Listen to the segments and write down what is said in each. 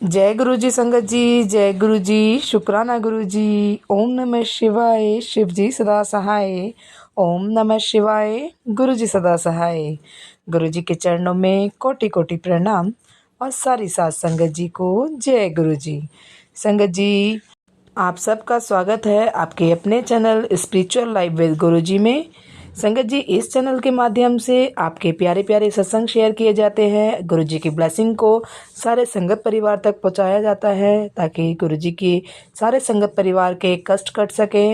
जय गुरु जी संगत जी, जय गुरु जी, शुक्राना गुरु जी। ओम नमः शिवाय, शिव जी सदा सहाय। ओम नमः शिवाय, गुरु जी सदा सहाय। गुरु जी के चरणों में कोटि कोटि प्रणाम और सारी साथ संगत जी को जय गुरु जी। संगत जी, आप सबका स्वागत है आपके अपने चैनल स्पिरिचुअल लाइफ विद गुरु जी में। संगत जी, इस चैनल के माध्यम से आपके प्यारे प्यारे सत्संग शेयर किए जाते हैं। गुरु जी की ब्लेसिंग को सारे संगत परिवार तक पहुंचाया जाता है ताकि गुरु जी की सारे संगत परिवार के कष्ट कट सके,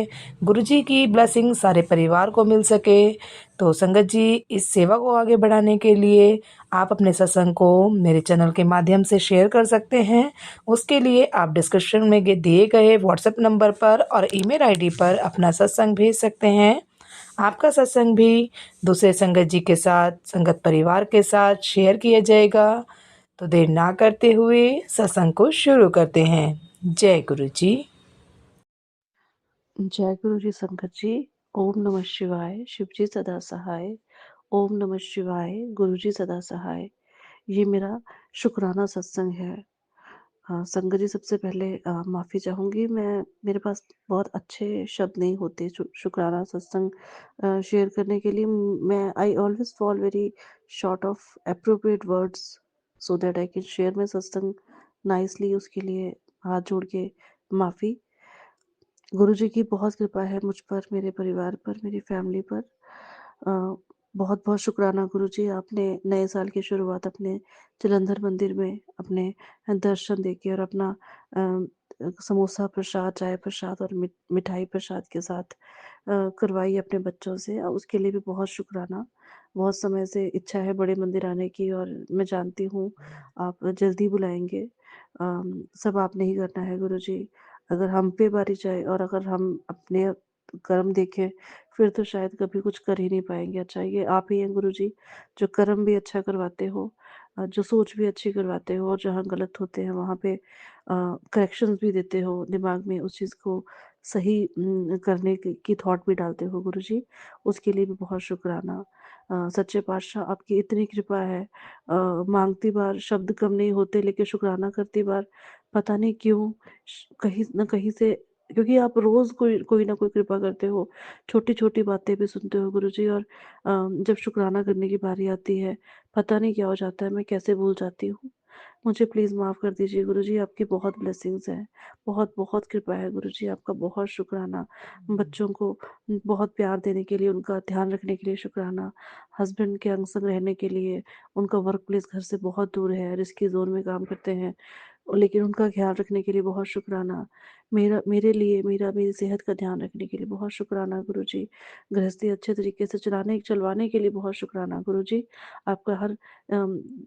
गुरु जी की ब्लेसिंग सारे परिवार को मिल सके। तो संगत जी, इस सेवा को आगे बढ़ाने के लिए आप अपने सत्संग को मेरे चैनल के माध्यम से शेयर कर सकते हैं। उसके लिए आप डिस्क्रिप्शन में दिए गए व्हाट्सएप नंबर पर और ईमेल आईडी पर अपना सत्संग भेज सकते हैं। आपका सत्संग भी दूसरे संगत जी के साथ, संगत परिवार के साथ शेयर किया जाएगा। तो देर ना करते हुए सत्संग को शुरू करते हैं। जय गुरु जी। जय गुरु जी संगत जी। ओम नमः शिवाय, शिव जी सदा सहाय। ओम नमः शिवाय, गुरु जी सदा सहाय। ये मेरा शुक्राना सत्संग है। संगत जी, सबसे पहले माफ़ी चाहूँगी। मेरे पास बहुत अच्छे शब्द नहीं होते शुक्राना सत्संग शेयर करने के लिए। मैं I always fall very short of appropriate words so that I can share my सत्संग नाइसली। उसके लिए हाथ जोड़ के माफ़ी। गुरुजी की बहुत कृपा है मुझ पर, मेरे परिवार पर, मेरी फैमिली पर। बहुत बहुत शुक्राना गुरुजी, आपने नए साल की शुरुआत अपने जलंधर मंदिर में अपने दर्शन देके और अपना समोसा प्रसाद, चाय प्रसाद और मिठाई प्रसाद के साथ करवाई अपने बच्चों से। उसके लिए भी बहुत शुक्राना। बहुत समय से इच्छा है बड़े मंदिर आने की और मैं जानती हूँ आप जल्दी बुलाएंगे। सब आपने ही करना है गुरुजी। अगर हम पे बारी जाए और अगर हम अपने कर्म देखें, फिर तो शायद कभी कुछ कर ही नहीं पाएँगे। अच्छा, ये आप ही हैं गुरुजी, जो कर्म भी अच्छा करवाते हो, जो सोच भी अच्छी करवाते हो और जहाँ गलत होते हैं वहाँ पे करेक्शंस भी देते हो, दिमाग में उस चीज़ को सही करने की थॉट भी डालते हो गुरुजी। उसके लिए भी बहुत शुक्राना। सच्चे पातशाह, आपकी इतनी कृपा है। माँगती बार शब्द कम नहीं होते, लेकिन शुक्राना करती बार पता नहीं क्यों कहीं न कहीं से, क्योंकि आप रोज़ कोई कोई ना कोई कृपा करते हो, छोटी-छोटी बातें भी सुनते हो गुरुजी। और जब शुक्राना करने की बारी आती है, पता नहीं क्या हो जाता है, मैं कैसे भूल जाती हूँ। मुझे प्लीज़ माफ़ कर दीजिए गुरुजी, आपकी बहुत ब्लेसिंग्स हैं, बहुत-बहुत कृपा है गुरुजी, आपका बहुत शुक्राना। बच्चों को बहुत प्यार देने के लिए, उनका ध्यान रखने के लिए शुक्राना। हस्बैंड के अंग-संग रहने के लिए, उनका वर्क प्लेस घर से बहुत दूर है, रिस्की ज़ोन में काम करते हैं, लेकिन उनका ख़्याल रखने के लिए बहुत शुक्राना। मेरे लिए मेरी सेहत का ध्यान रखने के लिए बहुत शुक्राना गुरुजी। गृहस्थी अच्छे तरीके से चलवाने के लिए बहुत शुक्राना गुरुजी। आपका हर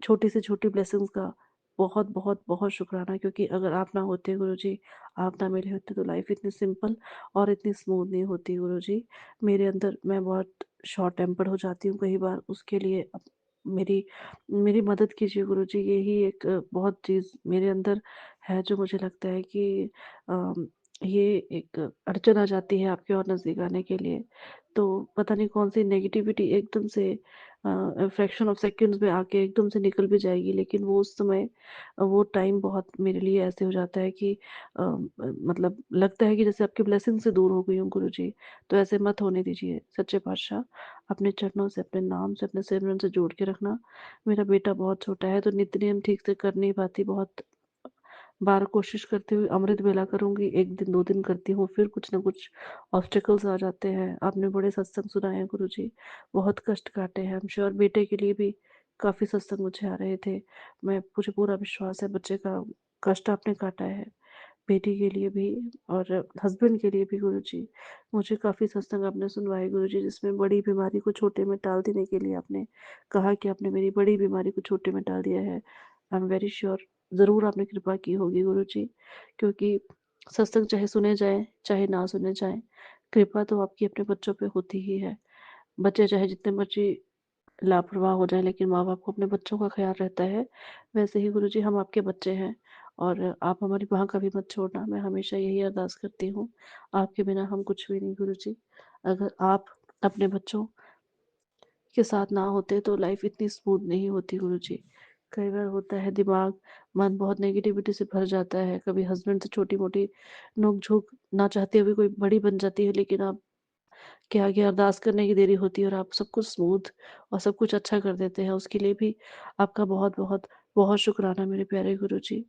छोटी से छोटी ब्लेसिंग्स का बहुत, बहुत, बहुत शुक्राना, क्योंकि अगर आप ना होते गुरुजी, आप ना मिले होते, तो लाइफ़ इतनी सिंपल और इतनी स्मूथ नहीं होती गुरुजी। मेरे अंदर मैं बहुत शॉर्ट टेम्पर्ड हो जाती हूँ कई बार, उसके लिए मेरी मेरी मदद कीजिए गुरुजी। यही एक बहुत चीज़ मेरे अंदर है जो मुझे लगता है कि ये एक अड़चन आ जाती है आपके और नज़दीक आने के लिए। तो पता नहीं कौन-सी नेगेटिविटी एकदम से फ्रैक्शन ऑफ सेकंड्स में आके एकदम से निकल भी जाएगी, लेकिन वो उस समय वो टाइम बहुत मेरे लिए ऐसे हो जाता है कि मतलब लगता है कि जैसे आपकी ब्लेसिंग से दूर हो गई हूँ गुरुजी। तो ऐसे मत होने दीजिए सच्चे पातशाह। अपने चरणों से, अपने नाम से, अपने सिमरन से जोड़ के रखना। मेरा बेटा बहुत छोटा है तो नित्य नियम ठीक से कर नहीं पाती, बहुत बार कोशिश करती हूँ, अमृत वेला करूँगी, 1 दिन 2 दिन करती हूँ, फिर कुछ न कुछ ऑब्स्टेकल्स आ जाते हैं। आपने बड़े सत्संग सुनाए हैं गुरुजी, बहुत कष्ट काटे हैं। आई एम श्योर बेटे के लिए भी काफ़ी सत्संग मुझे आ रहे थे। मुझे पूरा विश्वास है बच्चे का कष्ट आपने काटा है, बेटी के लिए भी और हस्बैंड के लिए भी गुरुजी। मुझे काफ़ी सत्संग आपने सुनवाए गुरुजी, जिसमें बड़ी बीमारी को छोटे में टाल देने के लिए आपने कहा कि आपने मेरी बड़ी बीमारी को छोटे में टाल दिया है। आई एम वेरी श्योर ज़रूर आपने कृपा की होगी गुरुजी, क्योंकि सत्संग चाहे सुने जाएँ, चाहे ना सुने जाएँ, कृपा तो आपकी अपने बच्चों पे होती ही है। बच्चे चाहे जितने मर्ज़ी लापरवाह हो जाएँ, लेकिन माँ-बाप को अपने बच्चों का ख़्याल रहता है। वैसे ही गुरुजी हम आपके बच्चे हैं और आप हमारी बाह कभी मत छोड़ना। मैं हमेशा यही अरदास करती हूँ। आपके बिना हम कुछ भी नहीं गुरुजी। अगर आप अपने बच्चों के साथ ना होते तो लाइफ़ इतनी स्मूथ नहीं होती गुरुजी। कई बार होता है मन बहुत नेगेटिविटी से भर जाता है। कभी हस्बैंड से छोटी-मोटी नोक-झोंक ना चाहते हुए कोई बड़ी बन जाती है, लेकिन आप के आगे अरदास करने की देरी होती है और आप सब कुछ स्मूथ और सब कुछ अच्छा कर देते हैं। उसके लिए भी आपका बहुत-बहुत, बहुत शुक्राना मेरे प्यारे गुरुजी।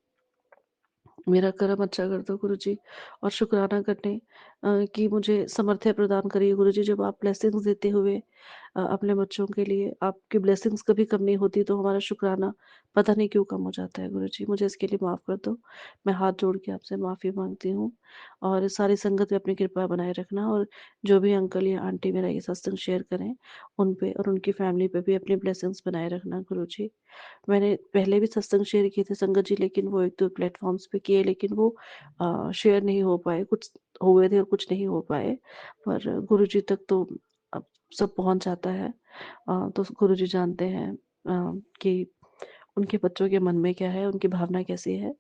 मेरा कर्म अच्छा कर दो गुरुजी, और शुक्राना करने की मुझे सामर्थ्य प्रदान करिए गुरुजी। जब आप ब्लेसिंग्स देते हुए अपने बच्चों के लिए आपकी ब्लेसिंग्स कभी कम नहीं होती, तो हमारा शुक्राना पता नहीं क्यों कम हो जाता है गुरुजी। मुझे इसके लिए माफ़ कर दो। मैं हाथ जोड़ के आपसे माफ़ी मांगती हूँ, और सारी संगत पे अपनी कृपा बनाए रखना, और जो भी अंकल या आंटी मेरा ये सत्संग शेयर करें, उन पे और उनकी फैमिली पे भी अपनी ब्लेसिंग्स बनाए रखना गुरुजी। मैंने पहले भी सत्संग शेयर किए थे संगत जी, लेकिन वो 1-2 प्लेटफ़ॉर्म्स पे किए, लेकिन वो शेयर नहीं हो पाए। कुछ हुए थे और कुछ नहीं हो पाए। पर गुरुजी तक तो अब सब पहुँच जाता है। तो गुरुजी जानते हैं कि उनके बच्चों के मन में क्या है, उनकी भावना कैसी है,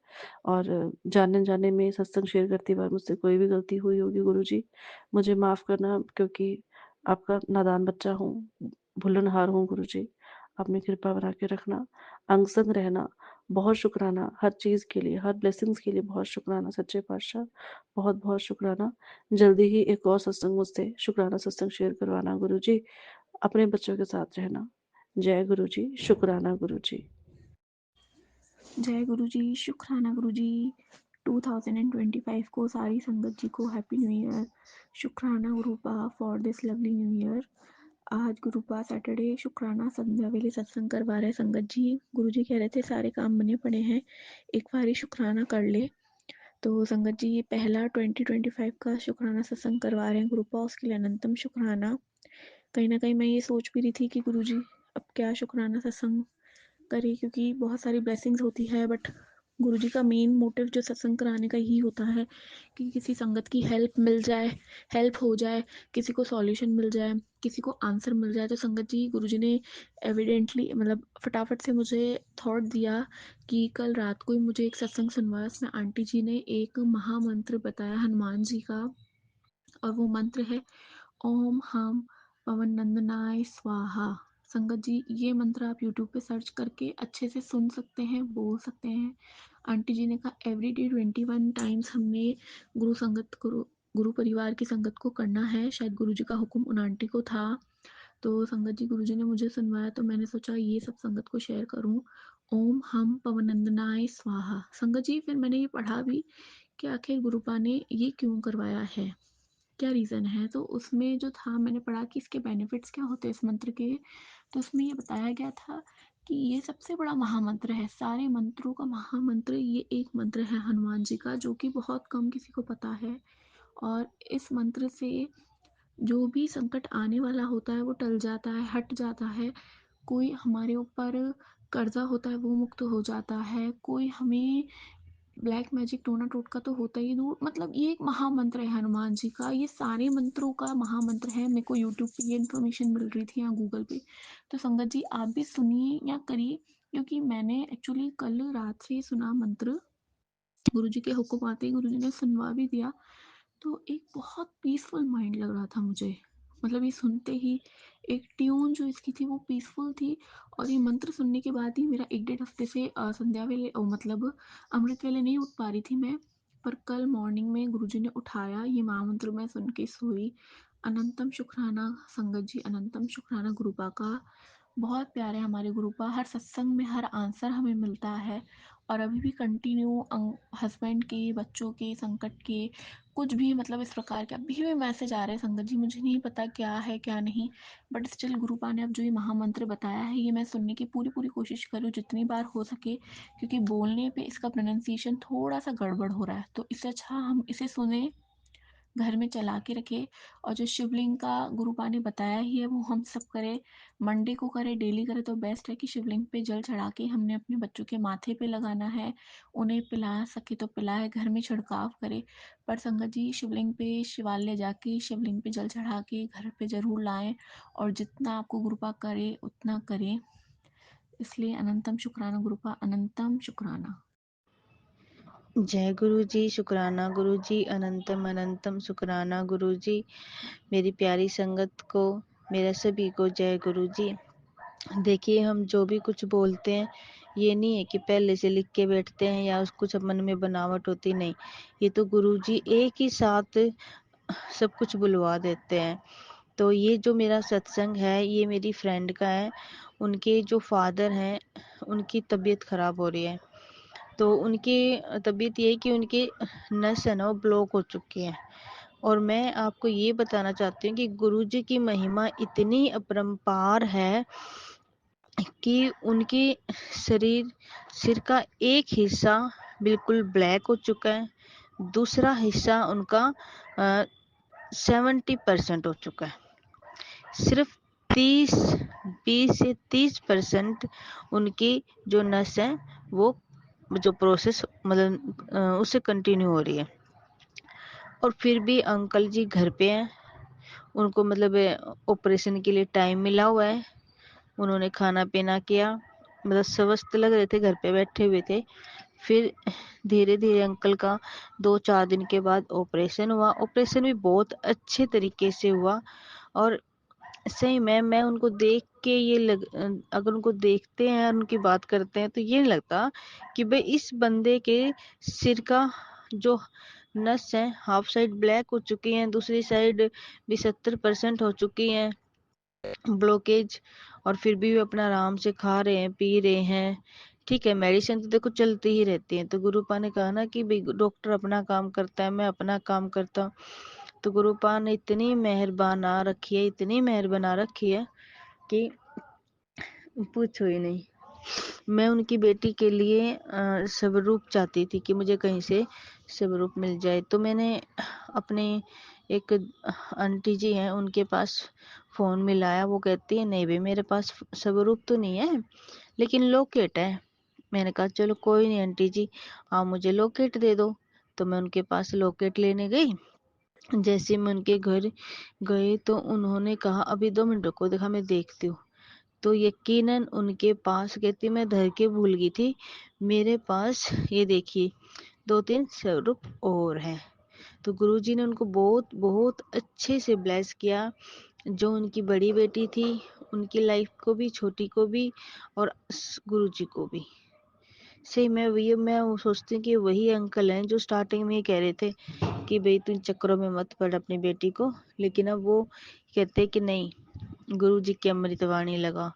और जाने-अनजाने में सत्संग शेयर करते वक़्त मुझसे कोई भी गलती हुई होगी गुरुजी, मुझे माफ़ करना, क्योंकि आपका नादान बच्चा हूँ, भूलनहार हूँ गुरुजी। अपनी कृपा बना के रखना, अंग-संग रहना। बहुत शुकराना हर चीज़ के लिए, हर ब्लेसिंग्स के लिए बहुत शुकराना सच्चे पातशाह, बहुत-बहुत शुकराना। जल्दी ही एक और सत्संग मुझसे शुकराना सत्संग शेयर करवाना गुरुजी। अपने बच्चों के साथ रहना। जय गुरुजी, शुकराना गुरुजी। जय गुरु जी, शुक्राना गुरु जी। 2025 को सारी संगत जी को हैप्पी न्यू ईयर। शुक्राना Gurupa for this lovely new year. आज गुरुपा सैटरडे शुक्राना संध्या वेले सत्संग करवा रहे संगत जी। गुरु जी कह रहे थे सारे काम बने पड़े हैं, एक बारी शुक्राना कर ले। तो संगत जी ये पहला 2025 का शुक्राना सत्संग करवा रहे हैं गुरुपा, उसके लिए अनंतम शुक्राना। कहीं ना कहीं मैं ये सोच भी रही थी कि गुरु जी अब क्या शुक्राना सत्संग करे, क्योंकि बहुत सारी ब्लेसिंग्स होती है, बट गुरुजी का मेन मोटिव जो सत्संग कराने का ही होता है कि किसी संगत की हेल्प मिल जाए, हेल्प हो जाए, किसी को सॉल्यूशन मिल जाए, किसी को आंसर मिल जाए। तो संगत जी गुरुजी ने एविडेंटली मतलब फटाफट से मुझे थॉट दिया कि कल रात को ही मुझे एक सत्संग सुनवाया, उसमें आंटी जी ने एक महामंत्र बताया हनुमान जी का, और वो मंत्र है ओम हम पवन नंदनाय स्वाहा। संगत जी ये मंत्र आप यूट्यूब पे सर्च करके अच्छे से सुन सकते हैं, बोल सकते हैं। आंटी जी ने कहा एवरीडे 21 टाइम्स हमने गुरु परिवार की संगत को करना है। शायद गुरु जी का हुक्म उन आंटी को था। तो संगत जी गुरु जी ने मुझे सुनवाया, तो मैंने सोचा ये सब संगत को शेयर करूं। ओम हम पवनंदनाय स्वाहा। संगत जी फिर मैंने ये पढ़ा भी कि आखिर गुरुपा ने ये क्यों करवाया है, क्या रीज़न है। तो उसमें जो था मैंने पढ़ा कि इसके बेनिफिट्स क्या होते हैं इस मंत्र के। तो उसमें ये बताया गया था कि ये सबसे बड़ा महामंत्र है, सारे मंत्रों का महामंत्र ये एक मंत्र है हनुमान जी का, जो कि बहुत कम किसी को पता है। और इस मंत्र से जो भी संकट आने वाला होता है वो टल जाता है, हट जाता है। कोई हमारे ऊपर कर्जा होता है वो मुक्त हो जाता है, कोई हमें ब्लैक मैजिक टोना टोटका तो होता ही दूर, मतलब ये एक महामंत्र है हनुमान जी का, ये सारे मंत्रों का महामंत्र है। मेरे को यूट्यूब पे ये इन्फॉर्मेशन मिल रही थी, यहाँ गूगल पे। तो संगत जी आप भी सुनिए या करिए, क्योंकि मैंने एक्चुअली कल रात से सुना मंत्र, गुरु जी के हुक्म आते ही गुरु जी ने सुनवा भी दिया। तो एक बहुत पीसफुल माइंड लग रहा था मुझे, मतलब ये सुनते ही एक ट्यून जो इसकी थी वो पीसफुल थी। और ये मंत्र सुनने के बाद ही मेरा 1 डेढ़ हफ्ते से संध्या वेले मतलब अमृत वेले नहीं उठ पा रही थी मैं, पर कल मॉर्निंग में गुरुजी ने उठाया, ये महामंत्र मैं सुन के सोई। अनंतम शुक्राना संगत जी, अनंतम शुक्राना गुरुपा का। बहुत प्यारे हमारे गुरुपा, हर सत्संग में हर आंसर हमें मिलता है। और अभी भी कंटिन्यू हस्बैंड के बच्चों के संकट के कुछ भी मतलब इस प्रकार के अभी भी मैसेज आ रहे हैं संगत जी, मुझे नहीं पता क्या है क्या नहीं। बट स्टिल गुरुपा ने अब जो ये महामंत्र बताया है ये मैं सुनने की पूरी पूरी कोशिश करूँ जितनी बार हो सके, क्योंकि बोलने पे इसका प्रोनाउंसिएशन थोड़ा सा गड़बड़ हो रहा है। तो इससे अच्छा हम इसे सुने, घर में चला के रखे। और जो शिवलिंग का गुरुपा ने बताया ही है वो हम सब करें, मंडे को करें, डेली करें तो बेस्ट है कि शिवलिंग पे जल चढ़ा के हमने अपने बच्चों के माथे पे लगाना है, उन्हें पिला सके तो पिलाए, घर में छिड़काव करे। पर संगत जी शिवलिंग पे शिवालय जाके शिवलिंग पे जल चढ़ा के घर पे ज़रूर लाएं, और जितना आपको गुरुपा करे उतना करें। इसलिए अनंतम शुक्राना गुरुपा, अनंतम शुक्राना। जय गुरु जी, शुक्राना गुरु जी, अनंतम अनंतम शुक्राना गुरु जी। मेरी प्यारी संगत को, मेरे सभी को जय गुरु जी। देखिए हम जो भी कुछ बोलते हैं ये नहीं है कि पहले से लिख के बैठते हैं या कुछ मन में बनावट होती, नहीं। ये तो गुरुजी एक ही साथ सब कुछ बुलवा देते हैं। तो ये जो मेरा सत्संग है ये मेरी फ्रेंड का है। उनके जो फादर हैं उनकी तबीयत खराब हो रही है। तो उनकी तबीयत ये है कि उनके नस है ना वो ब्लॉक हो चुकी है। और मैं आपको ये बताना चाहती हूँ कि गुरुजी की महिमा इतनी अपरंपार है कि उनके सिर का एक हिस्सा बिल्कुल ब्लैक हो चुका है, दूसरा हिस्सा उनका 70% हो चुका है। सिर्फ 20 से 30% उनकी जो नस है वो जो प्रोसेस मतलब उससे कंटिन्यू हो रही है। और फिर भी अंकल जी घर पे हैं। उनको मतलब ऑपरेशन के लिए टाइम मिला हुआ है। उन्होंने खाना पीना किया, मतलब स्वस्थ लग रहे थे, घर पे बैठे हुए थे। फिर धीरे धीरे अंकल का 2-4 दिन के बाद ऑपरेशन हुआ। ऑपरेशन भी बहुत अच्छे तरीके से हुआ। और सही में मैं उनको देख के अगर उनको देखते हैं उनकी बात करते हैं तो ये नहीं लगता कि भाई इस बंदे के सिर का जो नस है हाफ साइड ब्लैक हो चुकी है, दूसरी साइड भी 70% हो चुकी है ब्लॉकेज। और फिर भी वे अपना आराम से खा रहे हैं, पी रहे हैं। ठीक है, मेडिसिन तो देखो चलती ही रहती है। तो गुरुपा ने कहा ना कि भाई डॉक्टर अपना काम करता है, मैं अपना काम करता हूँ। तो गुरुपा ने इतनी मेहरबान आ रखी है, इतनी मेहरबान आ रखी है कि पूछो ही नहीं। मैं उनकी बेटी के लिए स्वरूप चाहती थी कि मुझे कहीं से स्वरूप मिल जाए। तो मैंने अपने एक आंटी जी हैं उनके पास फ़ोन मिलाया। वो कहती है नहीं भाई मेरे पास स्वरूप तो नहीं है लेकिन लॉकेट है। मैंने कहा चलो कोई नहीं आंटी जी, आप मुझे लॉकेट दे दो। तो मैं उनके पास लॉकेट लेने गई। जैसे मैं उनके घर गई तो उन्होंने कहा अभी 2 मिनट रुको, देखा मैं देखती हूँ। तो यकीनन उनके पास, कहती मैं धर के भूल गई थी, मेरे पास ये देखिए 2-3 स्वरूप और हैं। तो गुरुजी ने उनको बहुत बहुत अच्छे से ब्लेस किया। जो उनकी बड़ी बेटी थी उनकी लाइफ को भी, छोटी को भी, और गुरुजी को भी। सही मैं वो सोचती हूँ कि वही अंकल हैं जो स्टार्टिंग में ये कह रहे थे कि भाई तू इन चक्करों में मत पड़ अपनी बेटी को। लेकिन अब वो कहते कि नहीं, गुरुजी की अमृतवाणी लगा,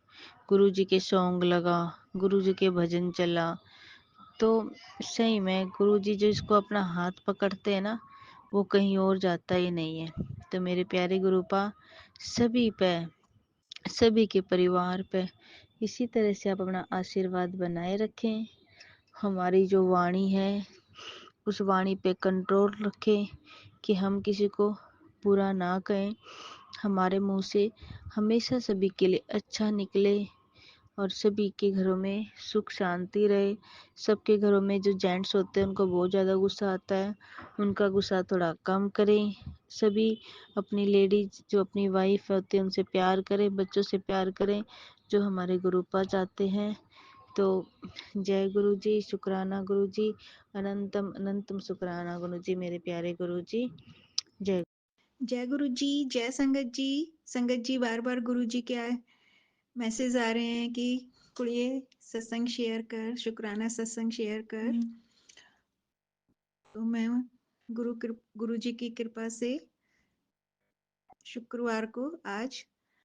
गुरुजी के सॉन्ग लगा, गुरुजी के भजन चला। तो सही में गुरुजी जो इसको अपना हाथ पकड़ते हैं ना वो कहीं और जाता ही नहीं है। तो मेरे प्यारे गुरुपा सभी पे, सभी के परिवार पे इसी तरह से आप अपना आशीर्वाद बनाए रखें। हमारी जो वाणी है उस वाणी पे कंट्रोल रखें कि हम किसी को बुरा ना कहें। हमारे मुंह से हमेशा सभी के लिए अच्छा निकले और सभी के घरों में सुख शांति रहे। सबके घरों में जो जेंट्स होते हैं उनको बहुत ज़्यादा गुस्सा आता है, उनका गुस्सा थोड़ा कम करें। सभी अपनी लेडीज जो अपनी वाइफ होती है उनसे प्यार करें, बच्चों से प्यार करें, जो हमारे गुरुपा चाहते हैं। तो जय गुरु जी, शुक्राना गुरु जी, अनंतम अनंतम शुक्राना गुरु जी, मेरे प्यारे गुरु जी। जय जय गुरु जी, जय संगत जी। संगत जी बार बार गुरु जी के मैसेज आ रहे हैं कि कुड़िए सत्संग शेयर कर, शुक्राना सत्संग शेयर कर। तो मैं गुरु जी की कृपा से शुक्रवार को आज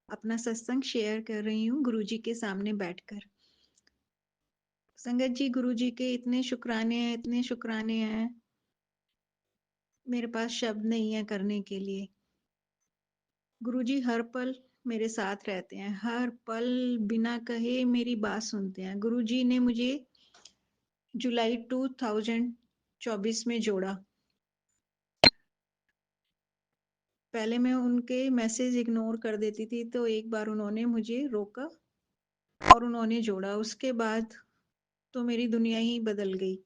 अपना सत्संग शेयर कर रही हूँ गुरु जी के सामने बैठकर। संगत जी गुरु जी के इतने शुक्राने हैं, इतने शुक्राने हैं, मेरे पास शब्द नहीं है करने के लिए। गुरुजी हर पल मेरे साथ रहते हैं, हर पल बिना कहे मेरी बात सुनते हैं। गुरुजी ने मुझे जुलाई 2024 में जोड़ा। पहले मैं उनके मैसेज इग्नोर कर देती थी, तो एक बार उन्होंने मुझे रोका और उन्होंने जोड़ा। उसके बाद तो मेरी दुनिया ही बदल गई।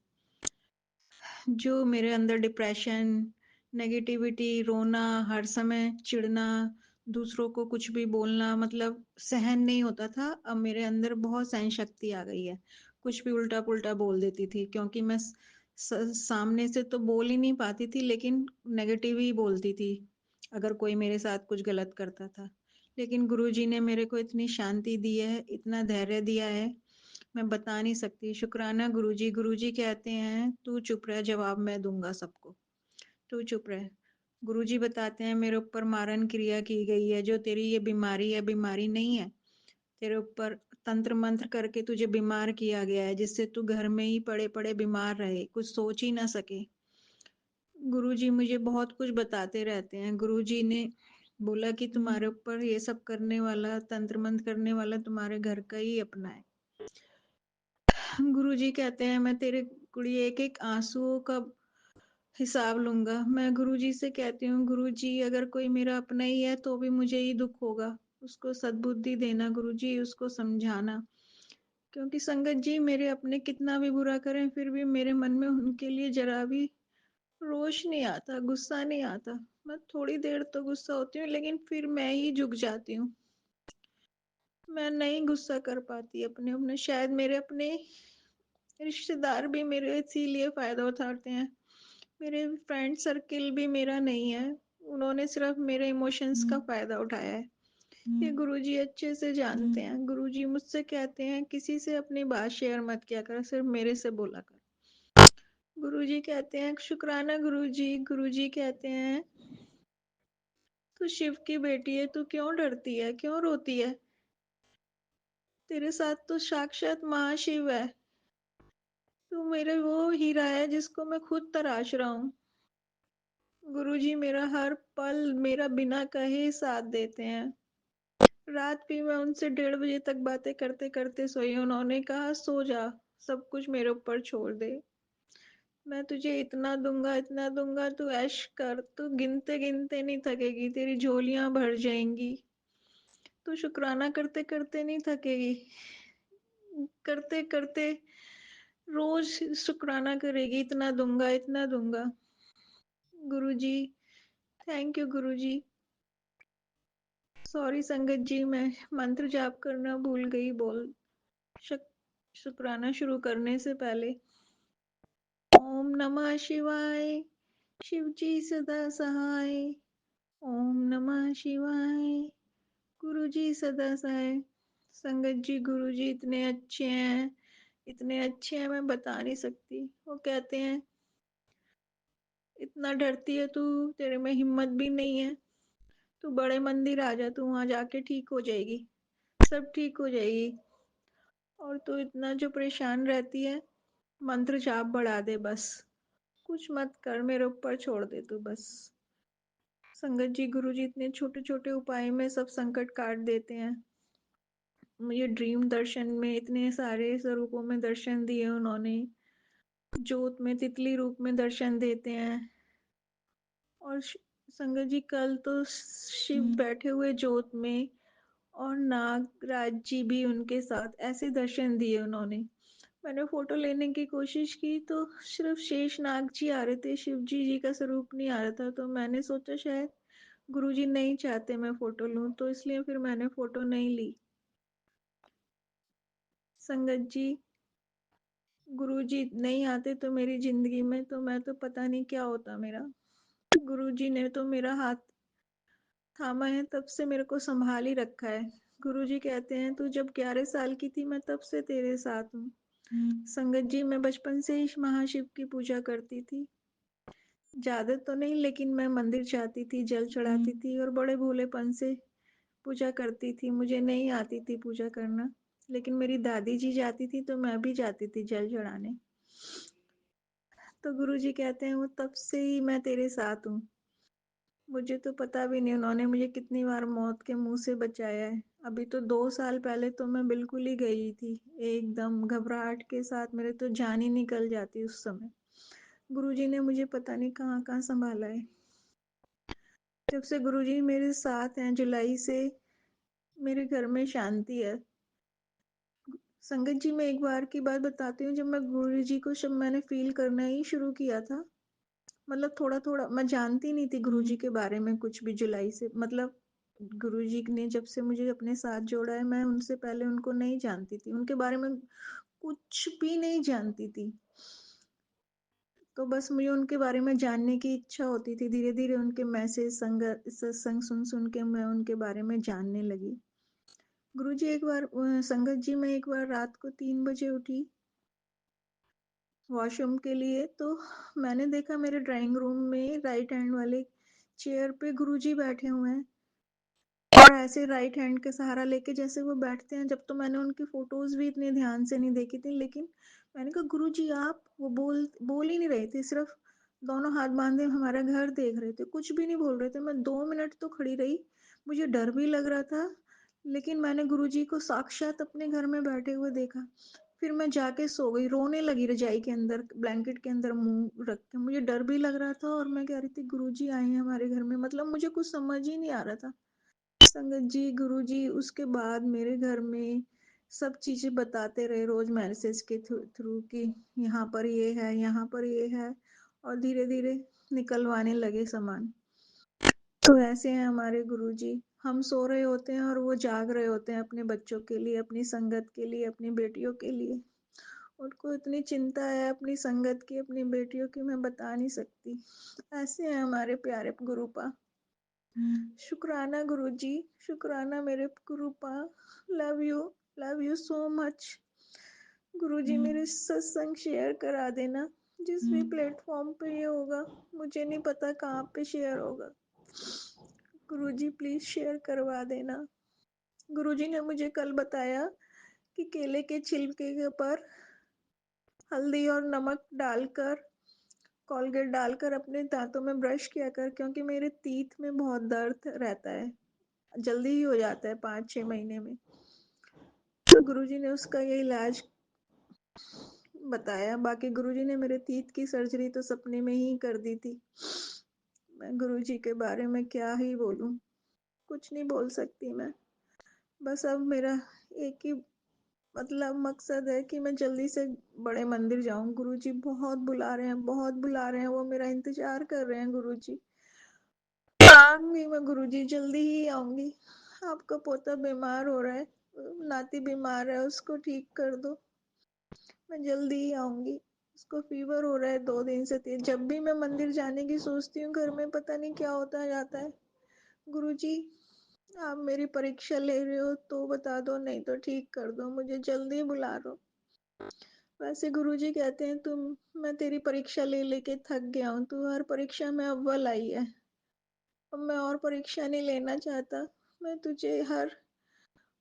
जो मेरे अंदर डिप्रेशन, नेगेटिविटी, रोना, हर समय चिढ़ना, दूसरों को कुछ भी बोलना, मतलब सहन नहीं होता था, अब मेरे अंदर बहुत सहन शक्ति आ गई है। कुछ भी उल्टा पुल्टा बोल देती थी, क्योंकि मैं सामने से तो बोल ही नहीं पाती थी, लेकिन नेगेटिव ही बोलती थी अगर कोई मेरे साथ कुछ गलत करता था। लेकिन गुरुजी ने मेरे को इतनी शांति दी है, इतना धैर्य दिया है, मैं बता नहीं सकती। शुक्राना गुरुजी। गुरुजी कहते हैं तू चुप रह, जवाब मैं दूंगा सबको, तू चुप रह। गुरुजी बताते हैं मेरे ऊपर मारन क्रिया की गई है, जो तेरी ये बीमारी है बीमारी नहीं है, तेरे ऊपर तंत्र मंत्र करके तुझे बीमार किया गया है, जिससे तू घर में ही पड़े पड़े बीमार रहे, कुछ सोच ही ना सके। गुरुजी मुझे बहुत कुछ बताते रहते हैं। गुरुजी ने बोला कि तुम्हारे ऊपर ये सब करने वाला, तंत्र मंत्र करने वाला तुम्हारे घर का ही अपना है। गुरुजी कहते हैं मैं तेरे कुड़ी एक एक आंसुओं का हिसाब लूंगा। मैं गुरुजी से कहती हूँ गुरुजी अगर कोई मेरा अपना ही है तो भी मुझे ही दुख होगा, उसको सद्बुद्धि देना गुरुजी, उसको समझाना। क्योंकि संगत जी मेरे अपने कितना भी बुरा करें फिर भी मेरे मन में उनके लिए जरा भी रोष नहीं आता, गुस्सा नहीं आता। मैं थोड़ी देर तो गुस्सा होती हूँ लेकिन फिर मैं ही झुक जाती हूँ। मैं नहीं गुस्सा कर पाती अपने अपने शायद मेरे अपने रिश्तेदार भी मेरे इसीलिए फायदा उठाते हैं। मेरे फ्रेंड सर्किल भी मेरा नहीं है, उन्होंने सिर्फ मेरे इमोशंस का फायदा उठाया है। ये गुरुजी अच्छे से जानते हैं। गुरुजी मुझसे कहते हैं किसी से अपनी बात शेयर मत किया कर, सिर्फ मेरे से बोला कर। गुरुजी कहते हैं शुक्राना गुरुजी। गुरुजी कहते हैं तू शिव की बेटी है, तू क्यों डरती है, क्यों रोती है? तेरे साथ तो साक्षात महाशिव है, तू मेरे वो हीरा है जिसको मैं खुद तराश रहा हूँ। गुरुजी मेरा हर पल मेरा बिना कहे साथ देते हैं। रात भी मैं उनसे 1:30 बजे तक बातें करते करते सोई। उन्होंने कहा सो जा, सब कुछ मेरे ऊपर छोड़ दे, मैं तुझे इतना दूंगा, तू ऐश कर, तू गिनते गिनते नहीं थकेगी, तेरी झोलियां भर जाएंगी, तू शुक्राना करते करते नहीं थकेगी, करते करते रोज शुक्राना करेगी, इतना दूंगा, इतना दूंगा। गुरुजी थैंक यू गुरुजी। सॉरी संगत जी, मैं मंत्र जाप करना भूल गई शुक्राना शुरू करने से पहले। ओम नमः शिवाय, शिवजी सदा सहाय। ओम नमः शिवाय, गुरुजी सदा सहाय। संगत जी गुरुजी इतने अच्छे हैं, इतने अच्छे हैं मैं बता नहीं सकती। वो कहते हैं इतना डरती है तू, तेरे में हिम्मत भी नहीं है, तू बड़े मंदिर आ जा, तू वहां जाके ठीक हो जाएगी, सब ठीक हो जाएगी। और तू इतना जो परेशान रहती है, मंत्र जाप बढ़ा दे बस, कुछ मत कर, मेरे ऊपर छोड़ दे तू बस। संगत जी गुरुजी इतने छोटे छोटे उपाय में सब संकट काट देते हैं। मुझे ड्रीम दर्शन में इतने सारे स्वरूपों में दर्शन दिए उन्होंने, जोत में तितली रूप में दर्शन देते हैं। और संगत जी कल तो शिव बैठे हुए जोत में और नागराज जी भी उनके साथ, ऐसे दर्शन दिए उन्होंने। मैंने फोटो लेने की कोशिश की तो सिर्फ शेष नाग जी आ रहे थे, शिव जी का स्वरूप नहीं आ रहा था। तो मैंने सोचा शायद गुरुजी नहीं चाहते मैं फोटो लूं, तो इसलिए फिर मैंने फोटो नहीं ली। संगत जी गुरुजी नहीं आते तो मेरी जिंदगी में, तो मैं तो पता नहीं क्या होता मेरा। गुरुजी ने तो मेरा हाथ थामा है, तब से मेरे को संभाल ही रखा है। गुरुजी कहते हैं तू जब 11 साल की थी मैं तब से तेरे साथ हूँ। संगत जी मैं बचपन से ही महाशिव की पूजा करती थी, ज्यादा तो नहीं लेकिन मैं मंदिर जाती थी, जल चढ़ाती थी और बड़े भोलेपन से पूजा करती थी। मुझे नहीं आती थी पूजा करना, लेकिन मेरी दादी जी जाती थी तो मैं भी जाती थी जल चढ़ाने। तो गुरुजी कहते हैं वो तब से ही मैं तेरे साथ हूँ। मुझे तो पता भी नहीं उन्होंने मुझे कितनी बार मौत के मुंह से बचाया है। अभी तो 2 साल पहले तो मैं बिल्कुल ही गई थी, एकदम घबराहट के साथ, मेरे तो जान ही निकल जाती उस समय। गुरुजी ने मुझे पता नहीं कहाँ कहाँ संभाला है। जब से गुरुजी मेरे साथ हैं, जुलाई से मेरे घर में शांति है। संगत जी मैं एक बार की बात बताती हूँ, जब मैं गुरुजी को जब मैंने फील करना ही शुरू किया था, मतलब थोड़ा थोड़ा, मैं जानती नहीं थी गुरुजी के बारे में कुछ भी। जुलाई से मतलब गुरुजी ने जब से मुझे अपने साथ जोड़ा है, मैं उनसे पहले उनको नहीं जानती थी, उनके बारे में कुछ भी नहीं जानती थी। तो बस मुझे उनके बारे में जानने की इच्छा होती थी। धीरे धीरे उनके मैसेज सत्संग सुन सुन के मैं उनके बारे में जानने लगी। गुरुजी एक बार संगत जी मैं एक बार रात को 3 बजे उठी वॉशरूम के लिए, तो मैंने देखा मेरे ड्राइंग रूम में राइट हैंड वाले चेयर पे गुरुजी बैठे हुए हैं और ऐसे राइट हैंड के सहारा लेके जैसे वो बैठते हैं। जब तो मैंने उनकी फोटोज भी इतने ध्यान से नहीं देखी थी, लेकिन मैंने कहा गुरुजी आप, वो बोल ही नहीं रहे थे, सिर्फ दोनों हाथ बांधे हमारा घर देख रहे थे, कुछ भी नहीं बोल रहे थे। मैं 2 मिनट तो खड़ी रही, मुझे डर भी लग रहा था, लेकिन मैंने गुरुजी को साक्षात अपने घर में बैठे हुए देखा। फिर मैं जाके सो गई, रोने लगी रजाई के अंदर, ब्लैंकेट के अंदर मुंह रख के। मुझे डर भी लग रहा था और मैं कह रही थी गुरुजी आए हैं हमारे घर में, मतलब मुझे कुछ समझ ही नहीं आ रहा था। संगत जी, गुरुजी उसके बाद मेरे घर में सब चीजें बताते रहे रोज मैसेज के थ्रू कि यहाँ पर ये है, यहाँ पर ये है, और धीरे धीरे निकलवाने लगे सामान। तो ऐसे हैं हमारे गुरुजी। हम सो रहे होते हैं और वो जाग रहे होते हैं अपने बच्चों के लिए, अपनी संगत के लिए, अपनी बेटियों के लिए। उनको इतनी चिंता है अपनी संगत की, अपनी बेटियों की, मैं बता नहीं सकती। ऐसे हैं हमारे प्यारे गुरुपा। शुक्राना गुरुजी, शुक्राना मेरे Gurupa. Love you so much. Guruji मेरे सत्संग शेयर करा देना, जिस भी प्लेटफॉर्म पे ये होगा, मुझे नहीं पता कहाँ पे शेयर होगा। गुरुजी प्लीज शेयर करवा देना। गुरुजी ने मुझे कल बताया कि केले के छिलके के ऊपर हल्दी और नमक डालकर, कोलगेट डालकर अपने दांतों में ब्रश किया कर, क्योंकि मेरे तीत में बहुत दर्द रहता है, जल्दी ही हो जाता है 5-6 महीने में। तो गुरुजी ने उसका ये इलाज बताया। बाकी गुरुजी ने मेरे तीत की सर्जरी तो सपने में ही कर दी थी। मैं गुरुजी के बारे में क्या ही बोलूं, कुछ नहीं बोल सकती मैं। बस अब मेरा एक ही मतलब मकसद है कि मैं जल्दी से बड़े मंदिर जाऊं। गुरुजी बहुत बुला रहे हैं, बहुत बुला रहे हैं, वो मेरा इंतजार कर रहे हैं। गुरुजी आऊंगी मैं, गुरुजी जल्दी ही आऊंगी। आपका पोता बीमार हो रहा है, नाती बीमार है, उसको ठीक कर दो, मैं जल्दी ही आऊंगी। उसको फीवर हो रहा है 2 दिन से। जब भी मैं मंदिर जाने की सोचती हूँ, घर में पता नहीं क्या होता जाता है। गुरुजी आप मेरी परीक्षा ले रहे हो तो बता दो, नहीं तो ठीक कर दो, मुझे जल्दी बुला लो। वैसे गुरुजी कहते हैं तुम, मैं तेरी परीक्षा ले लेके थक गया हूँ, तू हर परीक्षा में अव्वल आई है, अब मैं और परीक्षा नहीं लेना चाहता। मैं तुझे हर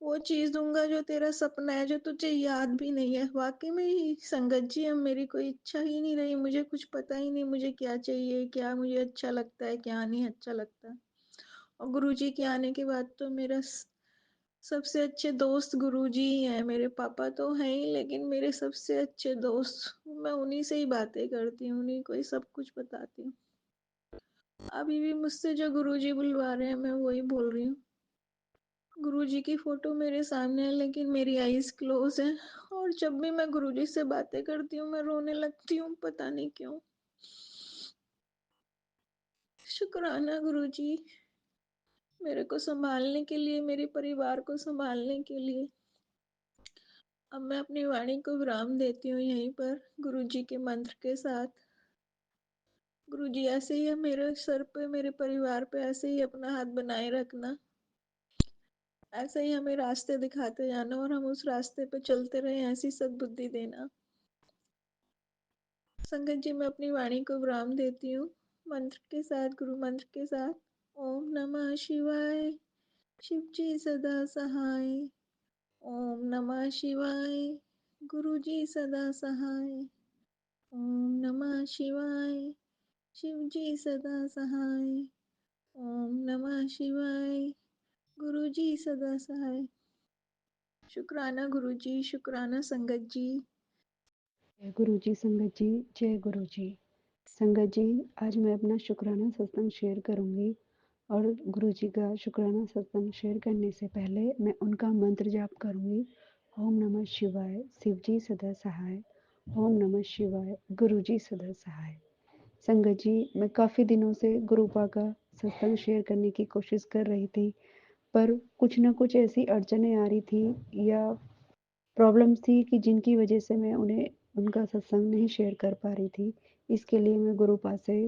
वो चीज दूंगा जो तेरा सपना है, जो तुझे याद भी नहीं है। वाकई में ही संगत जी, अब मेरी कोई इच्छा ही नहीं रही, मुझे कुछ पता ही नहीं मुझे क्या चाहिए, क्या मुझे अच्छा लगता है, क्या नहीं अच्छा लगता। और गुरुजी के आने के बाद तो मेरा सबसे अच्छे दोस्त गुरुजी ही हैं। मेरे पापा तो हैं ही, लेकिन मेरे सबसे अच्छे दोस्त, मैं उन्हीं से ही बातें करती हूँ, उन्हीं को ही सब कुछ बताती हूँ। अभी भी मुझसे जो गुरुजी बुलवा रहे हैं, मैं वही बोल रही हूँ। गुरुजी की फोटो मेरे सामने है, लेकिन मेरी आईज क्लोज है, और जब भी मैं गुरुजी से बातें करती हूँ मैं रोने लगती हूँ, पता नहीं क्यों। शुक्राना गुरुजी, मेरे को संभालने के लिए, मेरे परिवार को संभालने के लिए। अब मैं अपनी वाणी को विराम देती हूँ यहीं पर, गुरुजी के मंत्र के साथ। गुरुजी ऐसे ही है मेरे सर पे, मेरे परिवार पे ऐसे ही अपना हाथ बनाए रखना, ऐसे ही हमें रास्ते दिखाते जाना और हम उस रास्ते पे चलते रहे, ऐसी सद्बुद्धि देना। संगत जी, मैं अपनी वाणी को विराम देती हूँ मंत्र के साथ, गुरु मंत्र के साथ। ओम नमः शिवाय, शिव जी सदा सहाय। ओम नमः शिवाय, गुरु जी सदा सहाय। ओम नमः शिवाय, शिव जी सदा सहाय। ओम नमः शिवाय, गुरु जी सदा सहाय। शुक्राना गुरु जी, शुक्राना संगत जी। जय गुरु जी। संगत जी, जय गुरु जी। संगत जी, आज मैं अपना शुक्राना सत्संग शेयर करूंगी, और गुरु जी का शुक्राना सत्संग शेयर करने से पहले मैं उनका मंत्र जाप करूंगी। ओम नमः शिवाय, शिव जी सदा सहाय। ओम नमः शिवाय, गुरु जी सदा सहाय। संगत जी, मैं काफ़ी दिनों से गुरुपा का सत्संग शेयर करने की कोशिश कर रही थी, पर कुछ ना कुछ ऐसी अड़चनें आ रही थी या प्रॉब्लम्स थी कि जिनकी वजह से मैं उन्हें उनका सत्संग नहीं शेयर कर पा रही थी। इसके लिए मैं गुरुपा से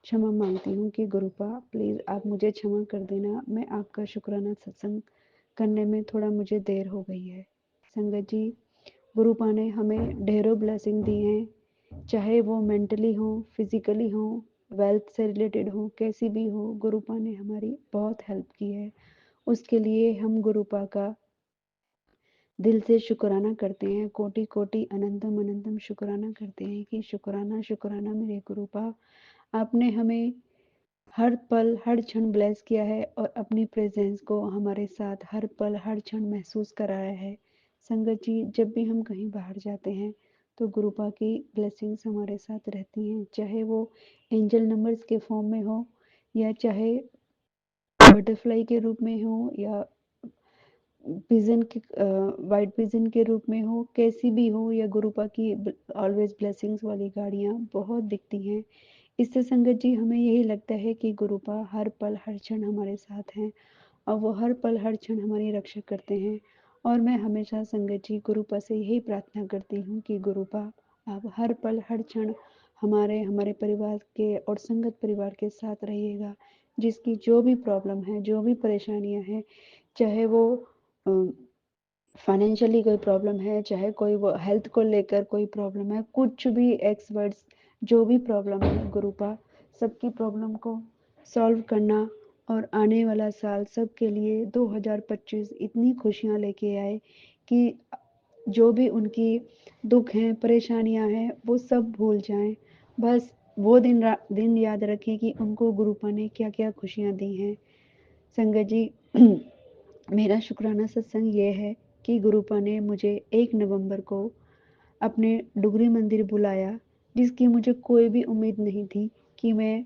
क्षमा मांगती हूँ कि गुरुपा प्लीज़ आप मुझे क्षमा कर देना, मैं आपका शुक्राना सत्संग करने में थोड़ा मुझे देर हो गई है। संगत जी, गुरुपा ने हमें ढेरों ब्लेसिंग दी हैं, चाहे वो मेंटली हो, फिजिकली हो, वेल्थ से रिलेटेड हो, कैसी भी हो, गुरुपा ने हमारी बहुत हेल्प की है। उसके लिए हम गुरुपा का दिल से शुक्राना करते हैं, कोटि कोटि अनंतम अनंतम शुक्राना करते हैं कि शुक्राना शुक्राना मेरे गुरुपा, आपने हमें हर पल हर क्षण ब्लेस किया है और अपनी प्रेजेंस को हमारे साथ हर पल हर क्षण महसूस कराया है। संगत जी, जब भी हम कहीं बाहर जाते हैं तो गुरुपा की ब्लेसिंग्स हमारे साथ रहती हैं, चाहे वो एंजल नंबर्स के फॉर्म में हो या चाहे बटरफ्लाई के रूप में हो या पिजन के वाइट पिजन के रूप में हो, कैसी भी हो, या गुरुपा की ऑलवेज ब्लेसिंग्स वाली गाड़ियाँ बहुत दिखती हैं। इससे संगत जी हमें यही लगता है कि गुरुपा हर पल हर क्षण हमारे साथ हैं और वो हर पल हर क्षण हमारी रक्षा करते हैं। और मैं हमेशा संगत जी गुरुपा से यही प्रार्थना करती हूँ कि गुरुपा आप हर पल हर क्षण हमारे हमारे परिवार के और संगत परिवार के साथ रहिएगा। जिसकी जो भी प्रॉब्लम है, जो भी परेशानियां हैं, चाहे वो फाइनेंशियली कोई प्रॉब्लम है, चाहे कोई वो हेल्थ को लेकर कोई प्रॉब्लम है, कुछ भी एक्स वर्ड्स जो भी प्रॉब्लम है, गुरुपा सबकी प्रॉब्लम को सॉल्व करना और आने वाला साल सबके लिए 2025 इतनी खुशियां लेके आए कि जो भी उनकी दुख हैं, परेशानियां हैं, वो सब भूल जाएं। बस वो दिन याद रखें कि उनको गुरुपा ने क्या क्या खुशियां दी हैं। संगत जी, मेरा शुक्राना सत्संग ये है कि गुरुपा ने मुझे 1 नवंबर को अपने डुगरी मंदिर बुलाया, जिसकी मुझे कोई भी उम्मीद नहीं थी कि मैं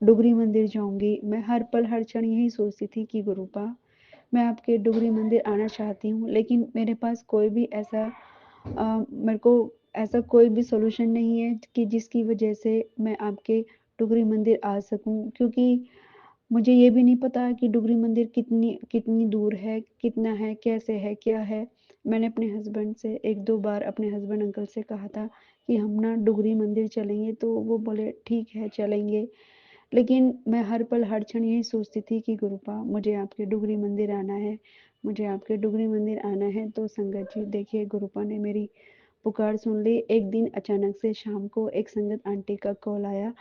डुगरी मंदिर जाऊंगी। मैं हर पल हर क्षण यही सोचती थी कि गुरुपा, मैं आपके डुगरी मंदिर आना चाहती हूँ, लेकिन मेरे पास कोई भी ऐसा मेरे को ऐसा कोई भी सोल्यूशन नहीं है कि जिसकी वजह से मैं आपके डुगरी मंदिर आ सकूं, क्योंकि मुझे ये भी नहीं पता कि डुगरी मंदिर कितनी कितनी दूर है, कितना है, कैसे है, क्या है। मैंने अपने हस्बैंड से 1-2 बार अपने हस्बैंड अंकल से कहा था कि हम ना डुगरी मंदिर चलेंगे, तो वो बोले ठीक है चलेंगे। लेकिन मैं हर पल हर क्षण यही सोचती थी कि गुरुपा, मुझे आपके डुगरी मंदिर आना है, मुझे आपके डुगरी मंदिर आना है। तो संगत जी देखिए, गुरुपा ने मेरी पुकार सुन ली। एक दिन अचानक से शाम को एक संगत आंटी का कॉल आया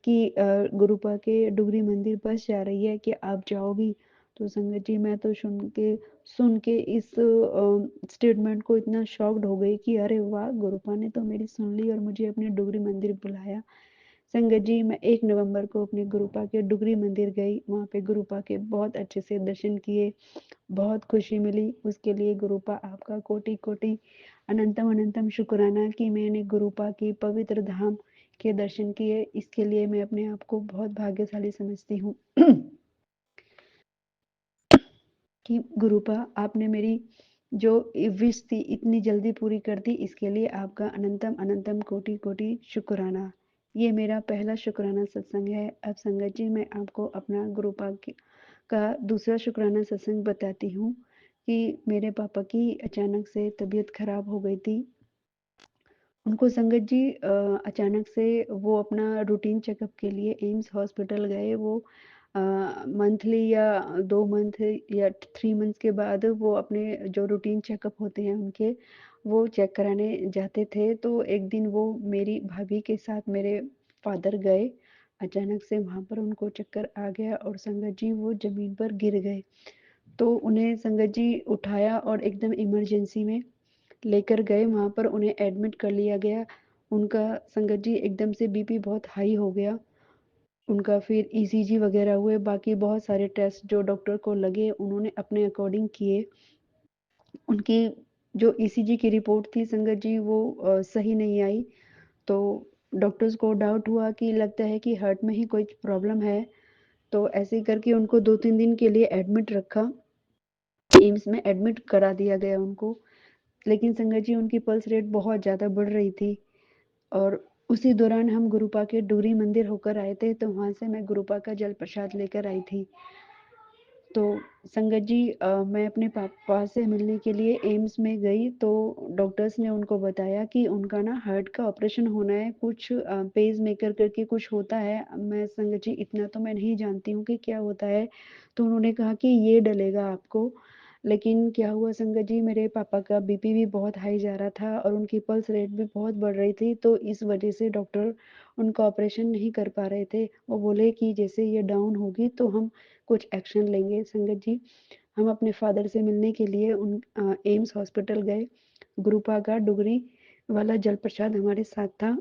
कि गुरुपा के डुगरी मंदिर बस जा रही है, कि आप जाओगी? तो संगत जी मैं तो सुन के इस स्टेटमेंट को इतना शॉक्ड हो गई कि अरे वाह, गुरुपा ने तो मेरी सुन ली और मुझे अपने डुगरी मंदिर बुलाया। संगत जी, मैं 1 नवंबर को अपने गुरुपा के डुगरी मंदिर गई, वहाँ पे गुरुपा के बहुत अच्छे से दर्शन किए, बहुत खुशी मिली। उसके लिए गुरुपा आपका कोटि कोटि अनंतम अनंतम शुक्राना कि मैंने गुरुपा की पवित्र धाम के दर्शन किए। इसके लिए मैं अपने आप को बहुत भाग्यशाली समझती हूँ कि गुरुपा आपने मेरी जो विश थी इतनी जल्दी पूरी कर दी, इसके लिए आपका अनंतम अनंतम कोटि कोटि शुक्राना। ये मेरा पहला शुक्राना सत्संग है। अब संगत जी मैं आपको अपना गुरुपा का दूसरा शुक्राना सत्संग बताती हूँ कि मेरे पापा की अचानक से तबीयत खराब हो गई थी। उनको संगत जी अचानक से वो अपना रूटीन चेकअप के लिए एम्स हॉस्पिटल गए। वो मंथली या 2 मंथ या 3 मंथ्स के बाद वो अपने जो रूटीन चेकअप होते हैं उनके, वो चेक कराने जाते थे। तो एक दिन वो मेरी भाभी के साथ मेरे फादर गए। अचानक से वहाँ पर उनको चक्कर आ गया और संगत जी वो ज़मीन पर गिर गए। तो उन्हें संगत जी उठाया और एकदम इमरजेंसी में लेकर गए, वहाँ पर उन्हें एडमिट कर लिया गया। उनका संगत जी एकदम से बीपी बहुत हाई हो गया। उनका फिर ईसीजी वगैरह हुए, बाकी बहुत सारे टेस्ट जो डॉक्टर को लगे उन्होंने अपने अकॉर्डिंग किए। उनकी जो ईसीजी की रिपोर्ट थी संगत जी वो सही नहीं आई। तो डॉक्टर्स को डाउट हुआ कि लगता है कि हार्ट में ही कोई प्रॉब्लम है। तो ऐसे ही करके उनको 2-3 दिन के लिए एडमिट रखा, एम्स में एडमिट करा दिया गया उनको। लेकिन संगत जी उनकी पल्स रेट बहुत ज़्यादा बढ़ रही थी और उसी दौरान हम गुरुपा के डुगरी मंदिर होकर आए थे, तो वहाँ से मैं गुरुपा का जल प्रसाद लेकर आई थी। तो संगत जी मैं अपने पापा से मिलने के लिए एम्स में गई, तो डॉक्टर्स ने उनको बताया कि उनका ना हार्ट का ऑपरेशन होना है, कुछ पेस मेकर करके कुछ होता है। मैं संगत जी इतना तो मैं नहीं जानती हूँ कि क्या होता है। तो उन्होंने कहा कि ये डलेगा आपको, लेकिन क्या हुआ संगत जी, मेरे पापा का बीपी भी बहुत हाई जा रहा था और उनकी पल्स रेट भी बहुत बढ़ रही थी, तो इस वजह से डॉक्टर उनका ऑपरेशन नहीं कर पा रहे थे। वो बोले कि जैसे ये डाउन होगी तो हम कुछ एक्शन लेंगे। संगत जी, हम अपने फादर से मिलने के लिए एम्स हॉस्पिटल गए। गुरुपा का डुगरी वाला जल प्रसाद हमारे साथ था।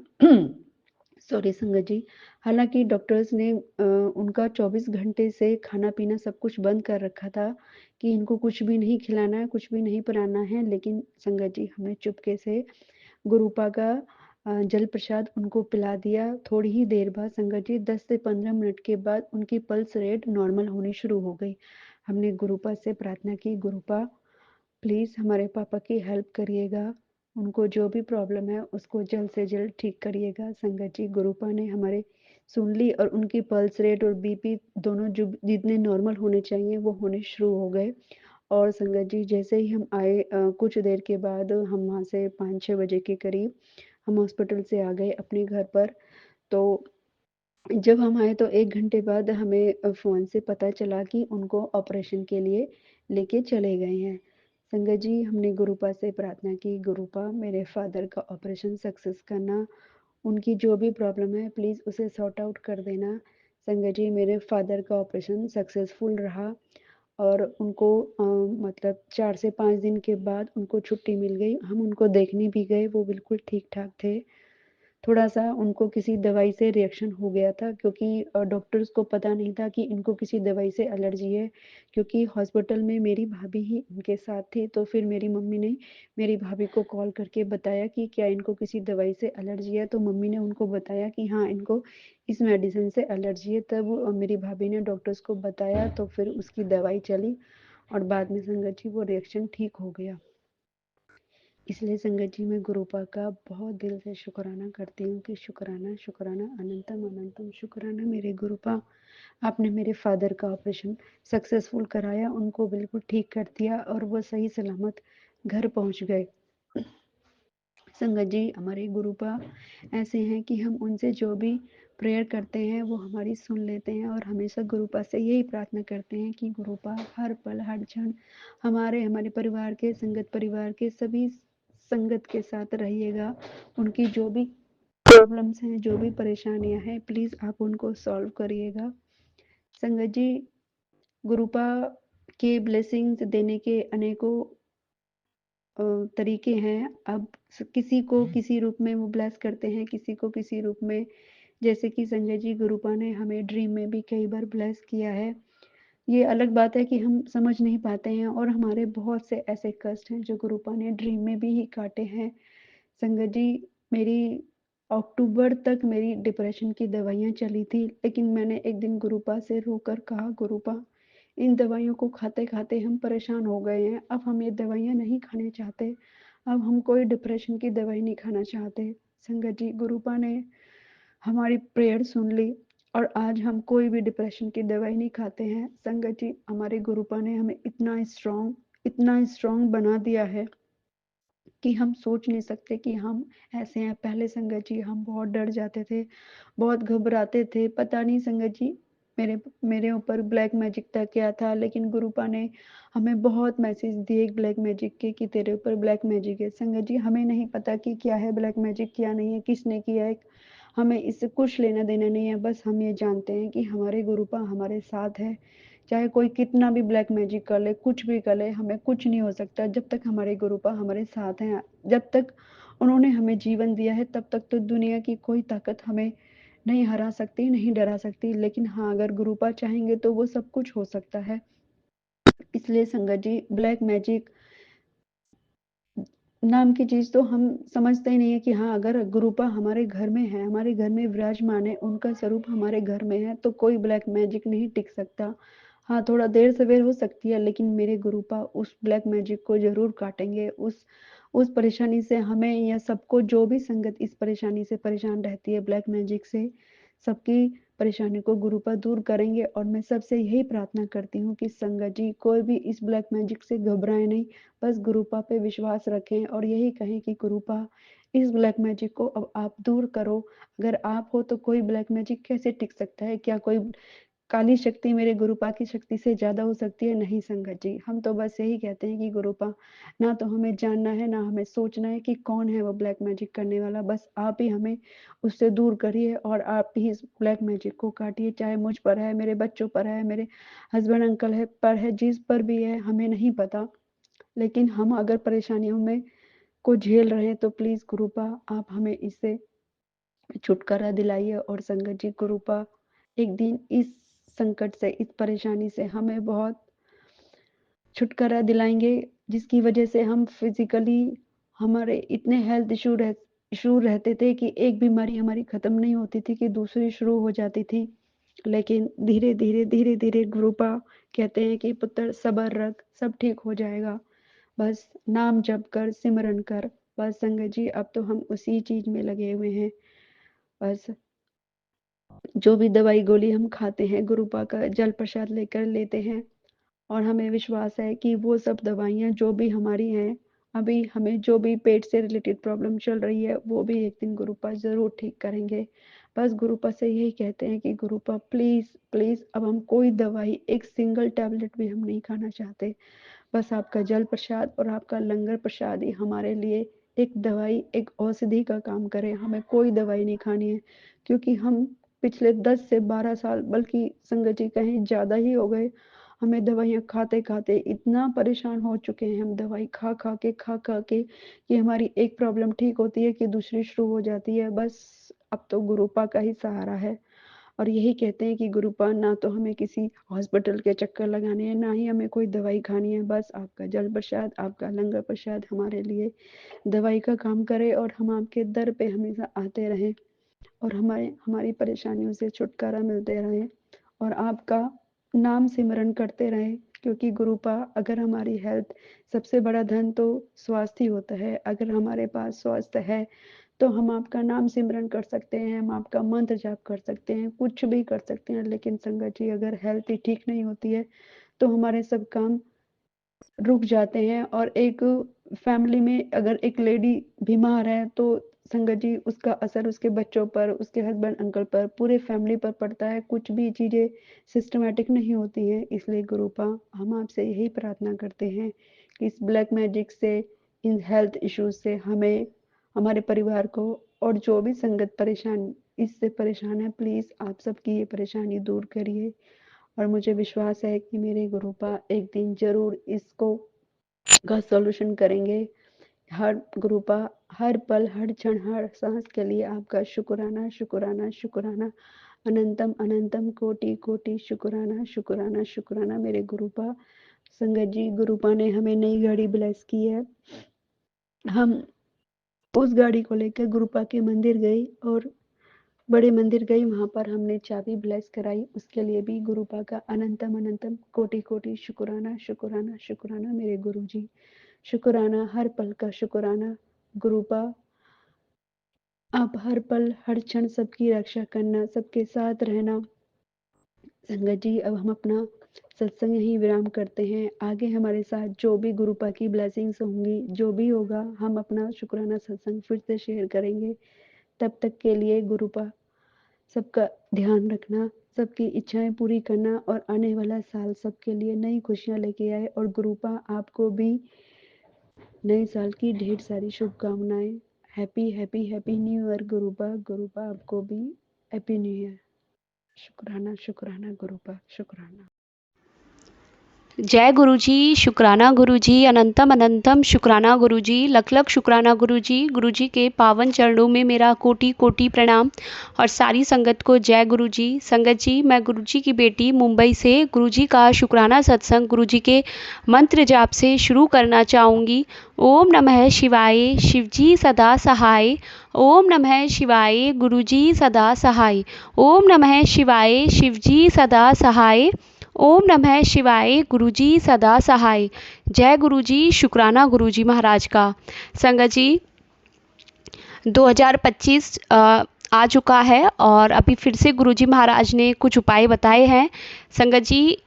सॉरी संगत जी, हालांकि डॉक्टर्स ने उनका 24 घंटे से खाना पीना सब कुछ बंद कर रखा था कि इनको कुछ भी नहीं खिलाना है, कुछ भी नहीं पिलाना है, लेकिन संगत जी हमने चुपके से गुरुपा का जल प्रसाद उनको पिला दिया। थोड़ी ही देर बाद संगत जी 10 से 15 मिनट के बाद उनकी पल्स रेट नॉर्मल होनी शुरू हो गई। हमने गुरुपा से प्रार्थना की, गुरुपा प्लीज़ हमारे पापा की हेल्प करिएगा, उनको जो भी प्रॉब्लम है उसको जल्द से जल्द ठीक करिएगा। संगत जी गुरुपा ने हमारे सुन ली और उनकी पल्स रेट और बीपी दोनों जो जितने नॉर्मल होने चाहिए वो होने शुरू हो गए। और संगत जी जैसे ही हम आए कुछ देर के बाद हम वहाँ से 5-6 बजे के करीब हम हॉस्पिटल से आ गए अपने घर पर। तो जब हम आए तो 1 घंटे बाद हमें फ़ोन से पता चला कि उनको ऑपरेशन के लिए लेके चले गए हैं। संगत जी हमने गुरुपा से प्रार्थना की, गुरुपा मेरे फादर का ऑपरेशन सक्सेस करना, उनकी जो भी प्रॉब्लम है प्लीज़ उसे सॉर्ट आउट कर देना। संगत जी मेरे फादर का ऑपरेशन सक्सेसफुल रहा और उनको मतलब 4 से 5 दिन के बाद उनको छुट्टी मिल गई। हम उनको देखने भी गए, वो बिल्कुल ठीक-ठाक थे। थोड़ा-सा उनको किसी दवाई से रिएक्शन हो गया था क्योंकि डॉक्टर्स को पता नहीं था कि इनको किसी दवाई से एलर्जी है, क्योंकि हॉस्पिटल में मेरी भाभी ही इनके साथ थी। तो फिर मेरी मम्मी ने मेरी भाभी को कॉल करके बताया कि क्या इनको किसी दवाई से एलर्जी है, तो मम्मी ने उनको बताया कि हाँ, इनको इस मेडिसिन से एलर्जी है। तब मेरी भाभी ने डॉक्टर्स को बताया तो फिर उसकी दवाई चली और बाद में संगत जी वो रिएक्शन ठीक हो गया। इसलिए संगत जी मैं गुरुपा का बहुत दिल से शुक्राना करती हूँ कि शुक्राना शुक्राना अनंतम अनंतम शुक्राना मेरे गुरुपा, आपने मेरे फादर का ऑपरेशन सक्सेसफुल कराया, उनको बिल्कुल ठीक कर दिया और वो सही सलामत घर पहुँच गए। संगत जी हमारे गुरुपा ऐसे हैं कि हम उनसे जो भी प्रेयर करते हैं वो हमारी सुन लेते हैं और हमेशा गुरुपा से यही प्रार्थना करते हैं कि गुरुपा हर पल हर क्षण हमारे परिवार के संगत परिवार के सभी संगत के साथ रहिएगा। उनकी जो भी प्रॉब्लम्स हैं, जो भी परेशानियां हैं, प्लीज़ आप उनको सॉल्व करिएगा। संगत जी गुरुपा के ब्लेसिंग्स देने के अनेकों तरीके हैं। अब किसी को किसी रूप में वो ब्लेस करते हैं, किसी को किसी रूप में, जैसे कि संजय जी गुरुपा ने हमें ड्रीम में भी कई बार ब्लेस किया है। ये अलग बात है कि हम समझ नहीं पाते हैं और हमारे बहुत से ऐसे कष्ट हैं जो गुरुपा ने ड्रीम में भी ही काटे हैं। संगत जी मेरी अक्टूबर तक मेरी डिप्रेशन की दवाइयाँ चली थी, लेकिन मैंने एक दिन गुरुपा से रोकर कहा, गुरुपा इन दवाइयों को खाते खाते हम परेशान हो गए हैं, अब हम ये दवाइयाँ नहीं खाने चाहते, अब हम कोई डिप्रेशन की दवाई नहीं खाना चाहते। संगत जी गुरुपा ने हमारी प्रेयर सुन ली और आज हम कोई भी डिप्रेशन की दवाई नहीं खाते हैं। संगत जी हमारे गुरुपा ने हमें इतना स्ट्रॉन्ग बना दिया है कि हम सोच नहीं सकते कि हम ऐसे हैं। पहले संगत जी हम बहुत डर जाते थे, बहुत घबराते थे, पता नहीं संगत जी मेरे मेरे ऊपर ब्लैक मैजिक था क्या था, लेकिन गुरुपा ने हमें बहुत मैसेज दिए ब्लैक मैजिक के कि तेरे ऊपर ब्लैक मैजिक है। संगत जी हमें नहीं पता कि क्या है ब्लैक मैजिक, क्या नहीं है, किसने किया है, हमें इससे कुछ लेना देना नहीं है। बस हम ये जानते हैं कि हमारे गुरुपा हमारे साथ है, चाहे कोई कितना भी ब्लैक मैजिक कर ले, कुछ भी कर ले, हमें कुछ नहीं हो सकता जब तक हमारे गुरुपा हमारे साथ हैं। जब तक उन्होंने हमें जीवन दिया है तब तक तो दुनिया की कोई ताकत हमें नहीं हरा सकती, नहीं डरा सकती, लेकिन हाँ अगर गुरुपा चाहेंगे तो वो सब कुछ हो सकता है। इसलिए संगत जी ब्लैक मैजिक नाम की चीज तो हम समझते ही नहीं है कि हाँ अगर गुरुपा हमारे घर में है, हमारे घर में विराजमान है, उनका स्वरूप हमारे घर में है, तो कोई ब्लैक मैजिक नहीं टिक सकता। हाँ थोड़ा देर सवेर हो सकती है, लेकिन मेरे गुरुपा उस ब्लैक मैजिक को जरूर काटेंगे। उस परेशानी से हमें या सबको जो भी संगत इस परेशानी से परेशान रहती है ब्लैक मैजिक से, सबकी परेशानी को गुरुपा दूर करेंगे। और मैं सबसे यही प्रार्थना करती हूँ कि संगत जी कोई भी इस ब्लैक मैजिक से घबराए नहीं, बस गुरुपा पे विश्वास रखें और यही कहें कि गुरुपा इस ब्लैक मैजिक को अब आप दूर करो। अगर आप हो तो कोई ब्लैक मैजिक कैसे टिक सकता है, क्या कोई काली शक्ति मेरे गुरुपा की शक्ति से ज़्यादा हो सकती है? नहीं संगत जी, हम तो बस यही कहते हैं कि गुरुपा, ना तो हमें जानना है, ना हमें सोचना है कि कौन है वो ब्लैक मैजिक करने वाला। बस आप ही हमें उससे दूर करिए और आप ही इस ब्लैक मैजिक को काटिए, चाहे मुझ पर है, मेरे बच्चों पर है, मेरे हस्बैंड अंकल है पर है, जिस पर भी है हमें नहीं पता। लेकिन हम अगर परेशानियों में को झेल रहे हैं तो प्लीज़ गुरुपा आप हमें इससे छुटकारा दिलाइए। और संगत जी, गुरुपा एक दिन इस संकट से, इस परेशानी से हमें बहुत छुटकारा दिलाएंगे, जिसकी वजह से हम फिजिकली, हमारे इतने हेल्थ इशू रहते थे कि एक बीमारी हमारी खत्म नहीं होती थी कि दूसरी शुरू हो जाती थी। लेकिन धीरे धीरे गुरुपा कहते हैं कि पुत्र सब्र रख, सब ठीक हो जाएगा, बस नाम जप कर, सिमरन कर। बस संगत जी, अब तो हम उसी चीज में लगे हुए हैं। बस जो भी दवाई गोली हम खाते हैं, गुरुपा का जल प्रसाद लेकर लेते हैं और हमें विश्वास है कि वो सब दवाइयाँ जो भी हमारी हैं, अभी हमें जो भी पेट से रिलेटेड प्रॉब्लम चल रही है, वो भी एक दिन गुरुपा ज़रूर ठीक करेंगे। बस गुरुपा से यही कहते हैं कि गुरुपा प्लीज़ प्लीज़, अब हम कोई दवाई, एक सिंगल टैबलेट भी हम नहीं खाना चाहते। बस आपका जल प्रसाद और आपका लंगर प्रसाद ही हमारे लिए एक दवाई, एक औषधि का काम करे। हमें कोई दवाई नहीं खानी है, क्योंकि हम पिछले 10 से 12 साल, बल्कि संगत जी कहीं ज़्यादा ही हो गए, हमें दवाइयाँ खाते-खाते इतना परेशान हो चुके हैं, हम दवाई खा-खा के कि हमारी एक प्रॉब्लम ठीक होती है कि दूसरी शुरू हो जाती है। बस अब तो गुरुपा का ही सहारा है और यही कहते हैं कि गुरुपा, ना तो हमें किसी हॉस्पिटल के चक्कर लगाने हैं, ना ही हमें कोई दवाई खानी है। बस आपका जल प्रसाद, आपका लंगर प्रसाद हमारे लिए दवाई का काम करे और हम आपके दर पे हमेशा आते रहें और हमारी परेशानियों से छुटकारा मिलते रहे और आपका नाम सिमरन करते रहें। क्योंकि गुरुपा, अगर हमारी हेल्थ, सबसे बड़ा धन तो स्वास्थ्य ही होता है। अगर हमारे पास स्वास्थ्य है तो हम आपका नाम सिमरन कर सकते हैं, हम आपका मंत्र जाप कर सकते हैं, कुछ भी कर सकते हैं। लेकिन संगत जी, अगर हेल्थ ही ठीक नहीं होती है तो हमारे सब काम रुक जाते हैं। और एक फैमिली में अगर एक लेडी बीमार है तो संगत जी, उसका असर उसके बच्चों पर, उसके हस्बैंड अंकल पर, पूरे फैमिली पर पड़ता है। कुछ भी चीज़ें सिस्टमेटिक नहीं होती हैं। इसलिए गुरुपा, हम आपसे यही प्रार्थना करते हैं कि इस ब्लैक मैजिक से, इन हेल्थ इश्यूज से हमें, हमारे परिवार को और जो भी संगत परेशान, इससे परेशान है, प्लीज़ आप सबकी ये परेशानी दूर करिए। और मुझे विश्वास है कि मेरे गुरुपा एक दिन जरूर इसको का सॉल्यूशन करेंगे। हर गुरुपा, हर पल, हर क्षण, हर सांस के लिए आपका शुक्राना शुक्राना शुक्राना, अनंतम अनंतम कोटि कोटि शुक्राना शुक्राना शुक्राना मेरे गुरुपा। संगत जी, गुरुपा ने हमें नई गाड़ी ब्लेस की है। हम उस गाड़ी को लेकर गुरुपा के मंदिर गई और बड़े मंदिर गई, वहां पर हमने चाबी ब्लेस कराई। उसके लिए भी गुरुपा का अनंतम अनंतम कोटि कोटि शुक्राना शुक्राना शुक्राना मेरे गुरुजी। शुक्राना, हर पल का शुक्राना। गुरुपा, आप हर पल हर क्षण सबकी रक्षा करना, सबके साथ रहना। संगत जी, अब हम अपना सत्संग यहीं विराम करते हैं। आगे हमारे साथ जो भी गुरुपा की ब्लेसिंग्स होंगी, जो भी होगा, हम अपना शुक्राना सत्संग फिर से शेयर करेंगे। तब तक के लिए गुरुपा, सबका ध्यान रखना, सबकी इच्छाएं पूरी करना और आने वाला साल सबके लिए नई खुशियां लेके आए। और गुरुपा, आपको भी नए साल की ढेर सारी शुभकामनाएं। Happy happy happy new year Gurupa. Gurupa, आपको भी हैप्पी न्यू ईयर। शुक्राना शुक्राना गुरुपा, शुक्राना। जय गुरुजी, शुक्राना गुरुजी, अनंतम अनंतम शुक्राना गुरुजी, लख लख शुक्राना गुरुजी। गुरुजी के पावन चरणों में मेरा कोटि कोटि प्रणाम और सारी संगत को जय गुरुजी। संगत जी, मैं गुरुजी की बेटी मुंबई से गुरुजी का शुक्राना सत्संग गुरुजी के मंत्र जाप से शुरू करना चाहूँगी। ओम नमः शिवाय, शिवजी सदा सहाय। ओम नमः शिवाय, गुरुजी सदा सहाय। ओम नमः शिवाय, शिवजी सदा सहाय। ओम नमः शिवाय, गुरुजी सदा सहाय। जय गुरुजी, शुक्राना गुरुजी महाराज का। संगत जी, 2025 आ चुका है और अभी फिर से गुरुजी महाराज ने कुछ उपाय बताए हैं। संगत जी,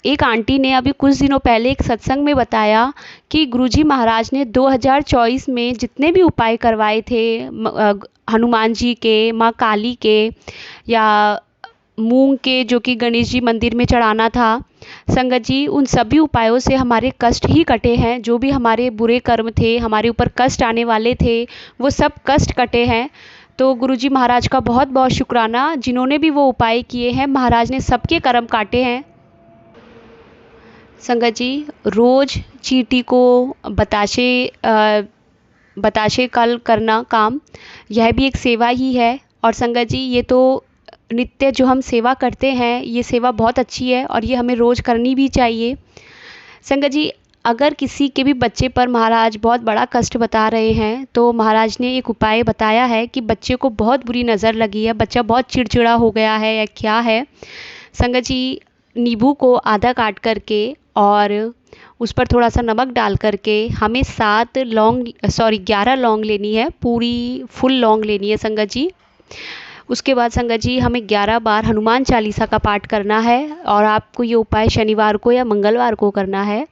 एक आंटी ने अभी कुछ दिनों पहले एक सत्संग में बताया कि गुरुजी महाराज ने 2024 में जितने भी उपाय करवाए थे, हनुमान जी के, माँ काली के, या मूंग के जो कि गणेश जी मंदिर में चढ़ाना था। संगत जी, उन सभी उपायों से हमारे कष्ट ही कटे हैं। जो भी हमारे बुरे कर्म थे, हमारे ऊपर कष्ट आने वाले थे, वो सब कष्ट कटे हैं। तो गुरुजी महाराज का बहुत बहुत शुक्राना, जिन्होंने भी वो उपाय किए हैं, महाराज ने सबके कर्म काटे हैं। संगत जी, रोज़ चींटी को बताशे कल करना काम, यह भी एक सेवा ही है। और संगत जी, ये तो नित्य जो हम सेवा करते हैं, ये सेवा बहुत अच्छी है और ये हमें रोज़ करनी भी चाहिए। संगत जी, अगर किसी के भी बच्चे पर महाराज बहुत बड़ा कष्ट बता रहे हैं, तो महाराज ने एक उपाय बताया है कि बच्चे को बहुत बुरी नज़र लगी है, बच्चा बहुत चिड़चिड़ा हो गया है या क्या है। संगत जी, नींबू को आधा काट करके और उस पर थोड़ा सा नमक डाल करके हमें 11 लौंग लेनी है, पूरी फुल लौंग लेनी है संगत जी। उसके बाद संगत जी, हमें 11 बार हनुमान चालीसा का पाठ करना है और आपको ये उपाय शनिवार को या मंगलवार को करना है।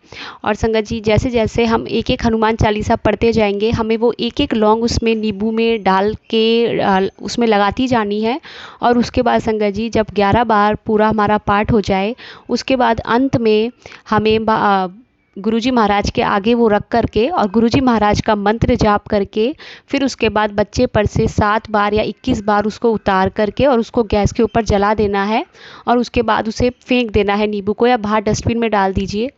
और संगत जी, जैसे जैसे हम एक एक हनुमान चालीसा पढ़ते जाएंगे, हमें वो एक एक लौंग उसमें नींबू में डाल के उसमें लगाती जानी है। और उसके बाद संगत जी, जब 11 बार पूरा हमारा पाठ हो जाए, उसके बाद अंत में हमें गुरुजी महाराज के आगे वो रख करके और गुरुजी महाराज का मंत्र जाप करके, फिर उसके बाद बच्चे पर से 7 बार या 21 बार उसको उतार करके और उसको गैस के ऊपर जला देना है और उसके बाद उसे फेंक देना है नींबू को, या बाहर डस्टबिन में डाल दीजिए।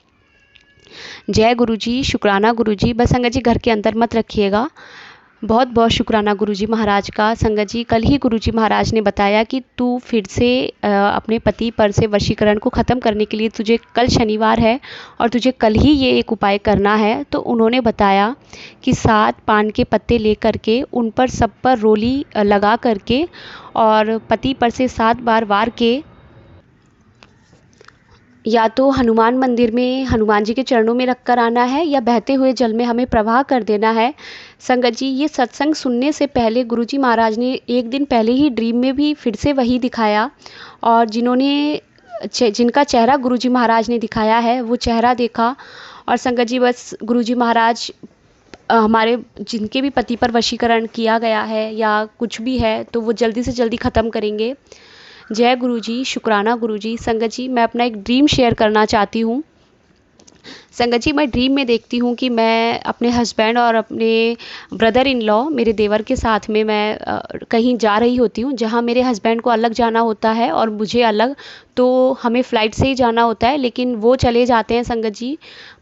जय गुरुजी, शुक्राना गुरुजी। बस संगत जी, घर के अंदर मत रखिएगा। बहुत बहुत शुक्राना गुरुजी महाराज का। संगत जी, कल ही गुरुजी महाराज ने बताया कि तू फिर से अपने पति पर से वशीकरण को ख़त्म करने के लिए तुझे कल शनिवार है और तुझे कल ही ये एक उपाय करना है। तो उन्होंने बताया कि 7 पान के पत्ते ले करके उन पर सब पर रोली लगा करके और पति पर से 7 बार वार के या तो हनुमान मंदिर में हनुमान जी के चरणों में रख कर आना है या बहते हुए जल में हमें प्रवाह कर देना है। संगत जी, ये सत्संग सुनने से पहले गुरुजी महाराज ने एक दिन पहले ही ड्रीम में भी फिर से वही दिखाया और जिनका चेहरा गुरुजी महाराज ने दिखाया है वो चेहरा देखा। और संगत जी, बस गुरुजी महाराज हमारे जिनके भी पति पर वशीकरण किया गया है या कुछ भी है तो वो जल्दी से जल्दी ख़त्म करेंगे। जय गुरुजी, शुक्राना गुरुजी। संगत जी, मैं अपना एक ड्रीम शेयर करना चाहती हूँ। संगत जी, मैं ड्रीम में देखती हूँ कि मैं अपने हस्बैंड और अपने ब्रदर इन लॉ, मेरे देवर के साथ में मैं कहीं जा रही होती हूँ, जहाँ मेरे हस्बैंड को अलग जाना होता है और मुझे अलग। तो हमें फ़्लाइट से ही जाना होता है, लेकिन वो चले जाते हैं संगत जी,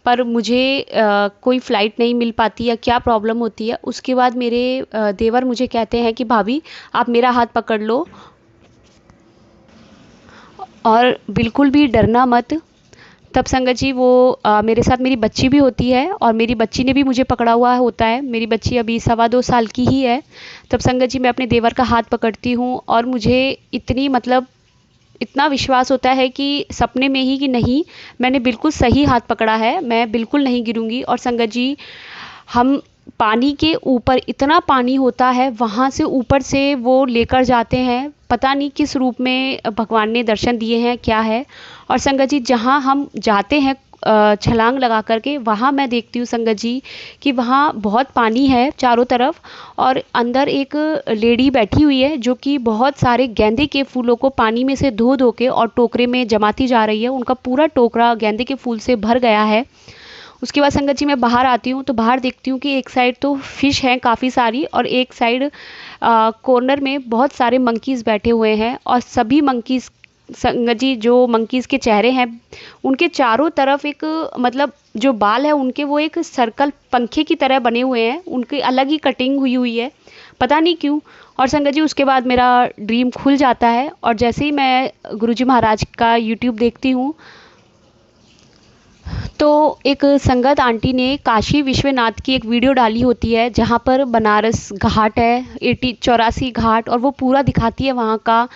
पर मुझे कोई फ़्लाइट नहीं मिल पाती या क्या प्रॉब्लम होती है। उसके बाद मेरे देवर मुझे कहते हैं कि भाभी आप मेरा हाथ पकड़ लो और बिल्कुल भी डरना मत। तब संगत जी, वो मेरे साथ मेरी बच्ची भी होती है और मेरी बच्ची ने भी मुझे पकड़ा हुआ होता है। मेरी बच्ची अभी 2.25 साल की ही है। तब संगत जी, मैं अपने देवर का हाथ पकड़ती हूँ और मुझे इतना विश्वास होता है कि सपने में ही कि नहीं, मैंने बिल्कुल सही हाथ पकड़ा है, मैं बिल्कुल नहीं गिरूँगी। और संगत जी, हम पानी के ऊपर, इतना पानी होता है, वहाँ से ऊपर से वो लेकर जाते हैं, पता नहीं किस रूप में भगवान ने दर्शन दिए हैं, क्या है। और संगत जी, जहाँ हम जाते हैं छलांग लगा करके, वहाँ मैं देखती हूँ संगत जी कि वहाँ बहुत पानी है चारों तरफ और अंदर एक लेडी बैठी हुई है जो कि बहुत सारे गेंदे के फूलों को पानी में से धो धो के और टोकरे में जमाती जा रही है। उनका पूरा टोकरा गेंदे के फूल से भर गया है। उसके बाद संगत जी, मैं बाहर आती हूँ तो बाहर देखती हूँ कि एक साइड तो फ़िश हैं काफ़ी सारी और एक साइड कॉर्नर में बहुत सारे मंकीज़ बैठे हुए हैं। और सभी मंकीज़ संगत जी, जो मंकीज़ के चेहरे हैं उनके चारों तरफ एक जो बाल है उनके, वो एक सर्कल पंखे की तरह बने हुए हैं, उनकी अलग ही कटिंग हुई है, पता नहीं क्यों। और संगत जी, उसके बाद मेरा ड्रीम खुल जाता है और जैसे ही मैं गुरुजी महाराज का यूट्यूब देखती हूँ तो एक संगत आंटी ने काशी विश्वनाथ की एक वीडियो डाली होती है जहाँ पर बनारस घाट है, 84 घाट, और वो पूरा दिखाती है वहाँ का।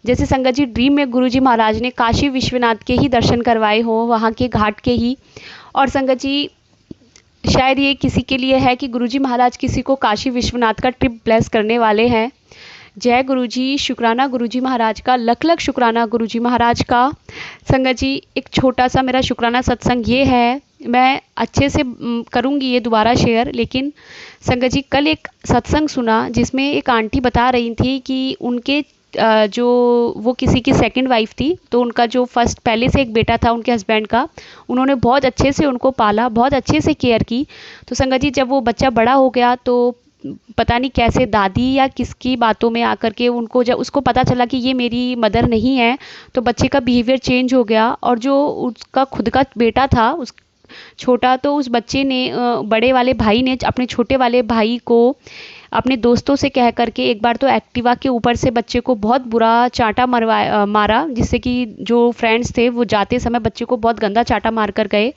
जैसे संगत जी, ड्रीम में गुरुजी महाराज ने काशी विश्वनाथ के ही दर्शन करवाए हो, वहाँ के घाट के ही। और संगत जी, शायद ये किसी के लिए है कि गुरुजी महाराज किसी को काशी विश्वनाथ का ट्रिप ब्लेस करने वाले हैं। जय गुरुजी, शुक्राना गुरुजी महाराज का, लख लख शुक्राना गुरुजी महाराज का। संगत जी, एक छोटा सा मेरा शुक्राना सत्संग ये है, मैं अच्छे से करूँगी ये दोबारा शेयर, लेकिन संगत जी, कल एक सत्संग सुना जिसमें एक आंटी बता रही थी कि उनके जो वो किसी की सेकंड वाइफ थी, तो उनका जो फर्स्ट पहले से एक बेटा था उनके हस्बैंड का, उन्होंने बहुत अच्छे से उनको पाला, बहुत अच्छे से केयर की। तो संगत जी जब वो बच्चा बड़ा हो गया तो पता नहीं कैसे दादी या किसकी बातों में आकर के उनको जब उसको पता चला कि ये मेरी मदर नहीं है, तो बच्चे का बिहेवियर चेंज हो गया। और जो उसका खुद का बेटा था उस छोटा, तो उस बच्चे ने बड़े वाले भाई ने अपने छोटे वाले भाई को अपने दोस्तों से कह करके एक बार तो एक्टिवा के ऊपर से बच्चे को बहुत बुरा चांटा मारा, जिससे कि जो फ्रेंड्स थे वो जाते समय बच्चे को बहुत गंदा चांटा मार कर गए।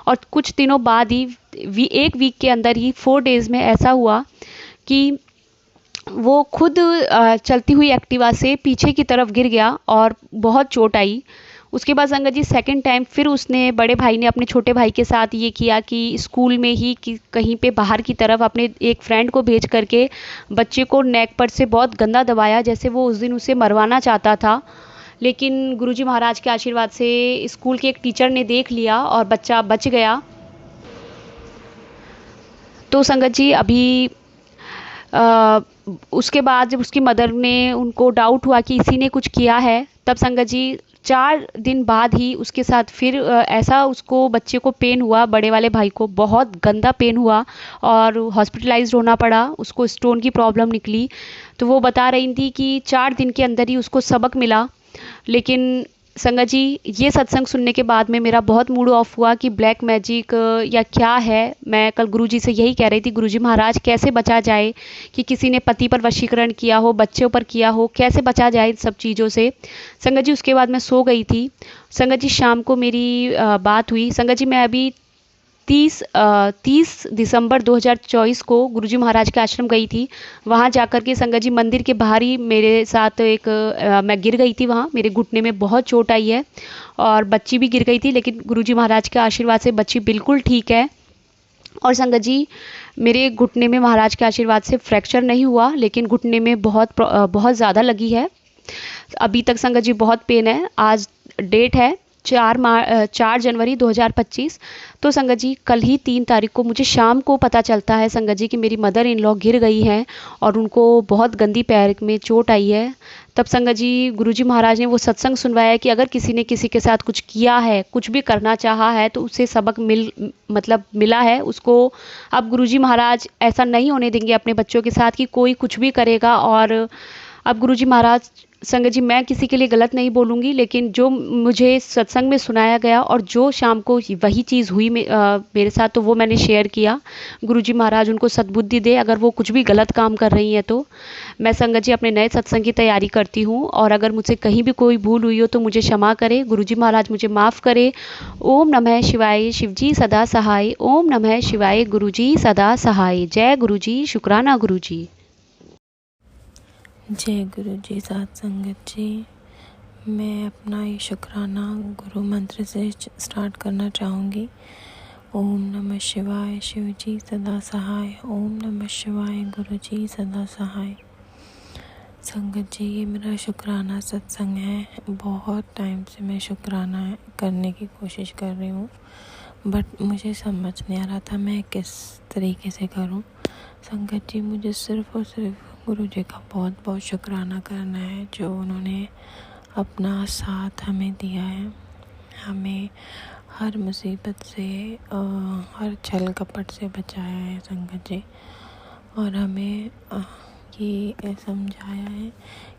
और कुछ दिनों बाद ही एक वीक के अंदर ही 4 डेज़ में ऐसा हुआ कि वो खुद चलती हुई एक्टिवा से पीछे की तरफ गिर गया और बहुत चोट आई। उसके बाद संगत जी सेकंड टाइम फिर उसने बड़े भाई ने अपने छोटे भाई के साथ ये किया कि स्कूल में ही कि कहीं पे बाहर की तरफ अपने एक फ्रेंड को भेज करके बच्चे को नेक पर से बहुत गंदा दबाया, जैसे वो उस दिन उसे मरवाना चाहता था। लेकिन गुरुजी महाराज के आशीर्वाद से स्कूल के एक टीचर ने देख लिया और बच्चा बच गया। तो संगत जी अभी उसके बाद जब उसकी मदर ने उनको डाउट हुआ कि इसी ने कुछ किया है, तब संगत जी 4 दिन बाद ही उसके साथ फिर ऐसा उसको बच्चे को पेन हुआ, बड़े वाले भाई को बहुत गंदा पेन हुआ और हॉस्पिटलाइज्ड होना पड़ा, उसको स्टोन की प्रॉब्लम निकली। तो वो बता रही थी कि 4 दिन के अंदर ही उसको सबक मिला। लेकिन संगत जी ये सत्संग सुनने के बाद में मेरा बहुत मूड ऑफ हुआ कि ब्लैक मैजिक या क्या है। मैं कल गुरुजी से यही कह रही थी, गुरुजी महाराज कैसे बचा जाए कि किसी ने पति पर वशीकरण किया हो, बच्चों पर किया हो, कैसे बचा जाए इन सब चीज़ों से। संगत जी उसके बाद मैं सो गई थी। संगत जी शाम को मेरी बात हुई। संगत जी मैं अभी 30 दिसंबर 2024 को गुरुजी महाराज के आश्रम गई थी। वहाँ जाकर के संगत जी मंदिर के बाहर ही मेरे साथ एक मैं गिर गई थी, वहाँ मेरे घुटने में बहुत चोट आई है और बच्ची भी गिर गई थी, लेकिन गुरुजी महाराज के आशीर्वाद से बच्ची बिल्कुल ठीक है। और संगत जी मेरे घुटने में महाराज के आशीर्वाद से फ्रैक्चर नहीं हुआ, लेकिन घुटने में बहुत ज़्यादा लगी है अभी तक संगत जी, बहुत पेन है। आज डेट है 4 जनवरी 2025। तो संगत जी कल ही 3 तारीख को मुझे शाम को पता चलता है संगत जी कि मेरी मदर इन लॉ गिर गई हैं और उनको बहुत गंदी पैर में चोट आई है। तब संगत जी गुरुजी महाराज ने वो सत्संग सुनवाया कि अगर किसी ने किसी के साथ कुछ किया है, कुछ भी करना चाहा है, तो उसे सबक मिला है उसको। अब गुरुजी महाराज ऐसा नहीं होने देंगे अपने बच्चों के साथ कि कोई कुछ भी करेगा। और अब गुरुजी महाराज संगत जी मैं किसी के लिए गलत नहीं बोलूँगी, लेकिन जो मुझे सत्संग में सुनाया गया और जो शाम को वही चीज़ हुई मेरे साथ, तो वो मैंने शेयर किया। गुरुजी महाराज उनको सद्बुद्धि दे, अगर वो कुछ भी गलत काम कर रही हैं तो। मैं संगत जी अपने नए सत्संग की तैयारी करती हूँ और अगर मुझसे कहीं भी कोई भूल हुई हो तो मुझे क्षमा करे, गुरुजी महाराज मुझे माफ़ करे। ओम नमः शिवाय, शिवजी सदा सहाय। ओम नमः शिवाय, गुरुजी सदा सहाय। जय गुरुजी, शुक्राना गुरुजी। जय गुरु जी, साथ संगत जी। मैं अपना ये शुक्राना गुरु मंत्र से स्टार्ट करना चाहूँगी। ओम नमः शिवाय, शिव जी सदा सहाय। ओम नमः शिवाय, गुरु जी सदा सहाय। संगत जी ये मेरा शुक्राना सत्संग है। बहुत टाइम से मैं शुक्राना करने की कोशिश कर रही हूँ, बट मुझे समझ नहीं आ रहा था मैं किस तरीके से करूँ। संगत जी मुझे सिर्फ़ और सिर्फ गुरु जी का बहुत बहुत शुक्राना करना है, जो उन्होंने अपना साथ हमें दिया है, हमें हर मुसीबत से हर छल कपट से बचाया है संगत जी। और हमें ये समझाया है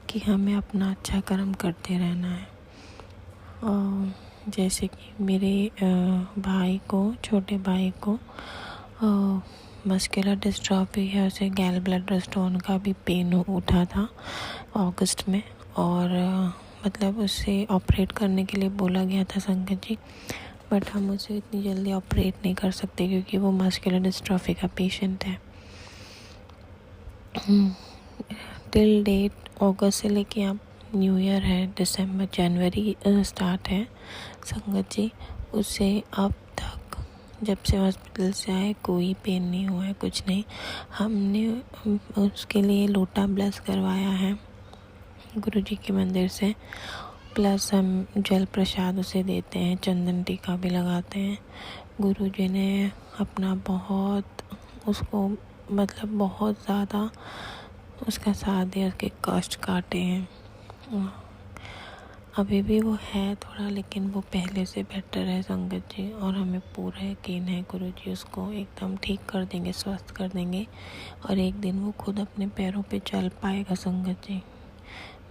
कि हमें अपना अच्छा कर्म करते रहना है। जैसे कि मेरे भाई को, छोटे भाई को मस्कुलर डिस्ट्रॉफी है, उसे गैल ब्लैडर स्टोन का भी पेन उठा था अगस्त में, और मतलब उसे ऑपरेट करने के लिए बोला गया था संगत जी, बट हम उसे इतनी जल्दी ऑपरेट नहीं कर सकते क्योंकि वो मस्कुलर डिस्ट्रॉफी का पेशेंट है। टिल डेट अगस्त से लेके अब न्यू ईयर है, दिसंबर जनवरी स्टार्ट है संगत जी, उसे अब तक जब से हॉस्पिटल से आए कोई पेन नहीं हुआ है, कुछ नहीं। हमने उसके लिए लोटा ब्लेस करवाया है गुरुजी के मंदिर से, प्लस हम जल प्रसाद उसे देते हैं, चंदन टीका भी लगाते हैं। गुरुजी ने अपना बहुत उसको मतलब बहुत ज़्यादा उसका साथ दिया, उसके कष्ट काटे हैं। अभी भी वो है थोड़ा, लेकिन वो पहले से बेटर है संगत जी, और हमें पूरा यकीन है गुरुजी उसको एकदम ठीक कर देंगे, स्वस्थ कर देंगे, और एक दिन वो खुद अपने पैरों पे चल पाएगा संगत जी।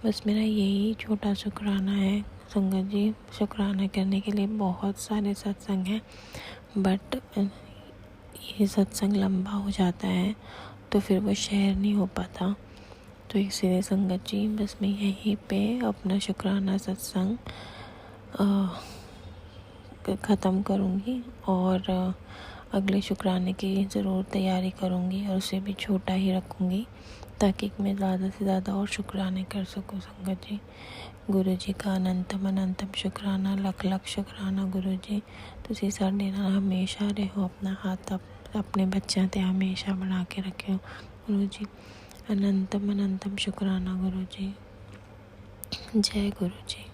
बस मेरा यही छोटा शुक्राना है संगत जी। शुक्राना करने के लिए बहुत सारे सत्संग हैं, बट ये सत्संग लंबा हो जाता है तो फिर वो शेयर नहीं हो पाता। तो इसीलिए संगत जी बस मैं यहीं पे अपना शुक्राना सत्संग ख़त्म करूँगी, और अगले शुक्राने की ज़रूर तैयारी करूँगी, और उसे भी छोटा ही रखूँगी ताकि मैं ज़्यादा से ज़्यादा और शुक्राने कर सकूँ संगत जी। गुरु जी का अनंतम अनंतम शुक्राना, लख लख शुक्राना गुरु जी। तुसी साडे नाल हमेशा रहो, अपना हाथ अपने बच्चों ते हमेशा बना के रखियो गुरु जी। अनंतम अनंतम शुक्राना गुरु जी। जय गुरु जी।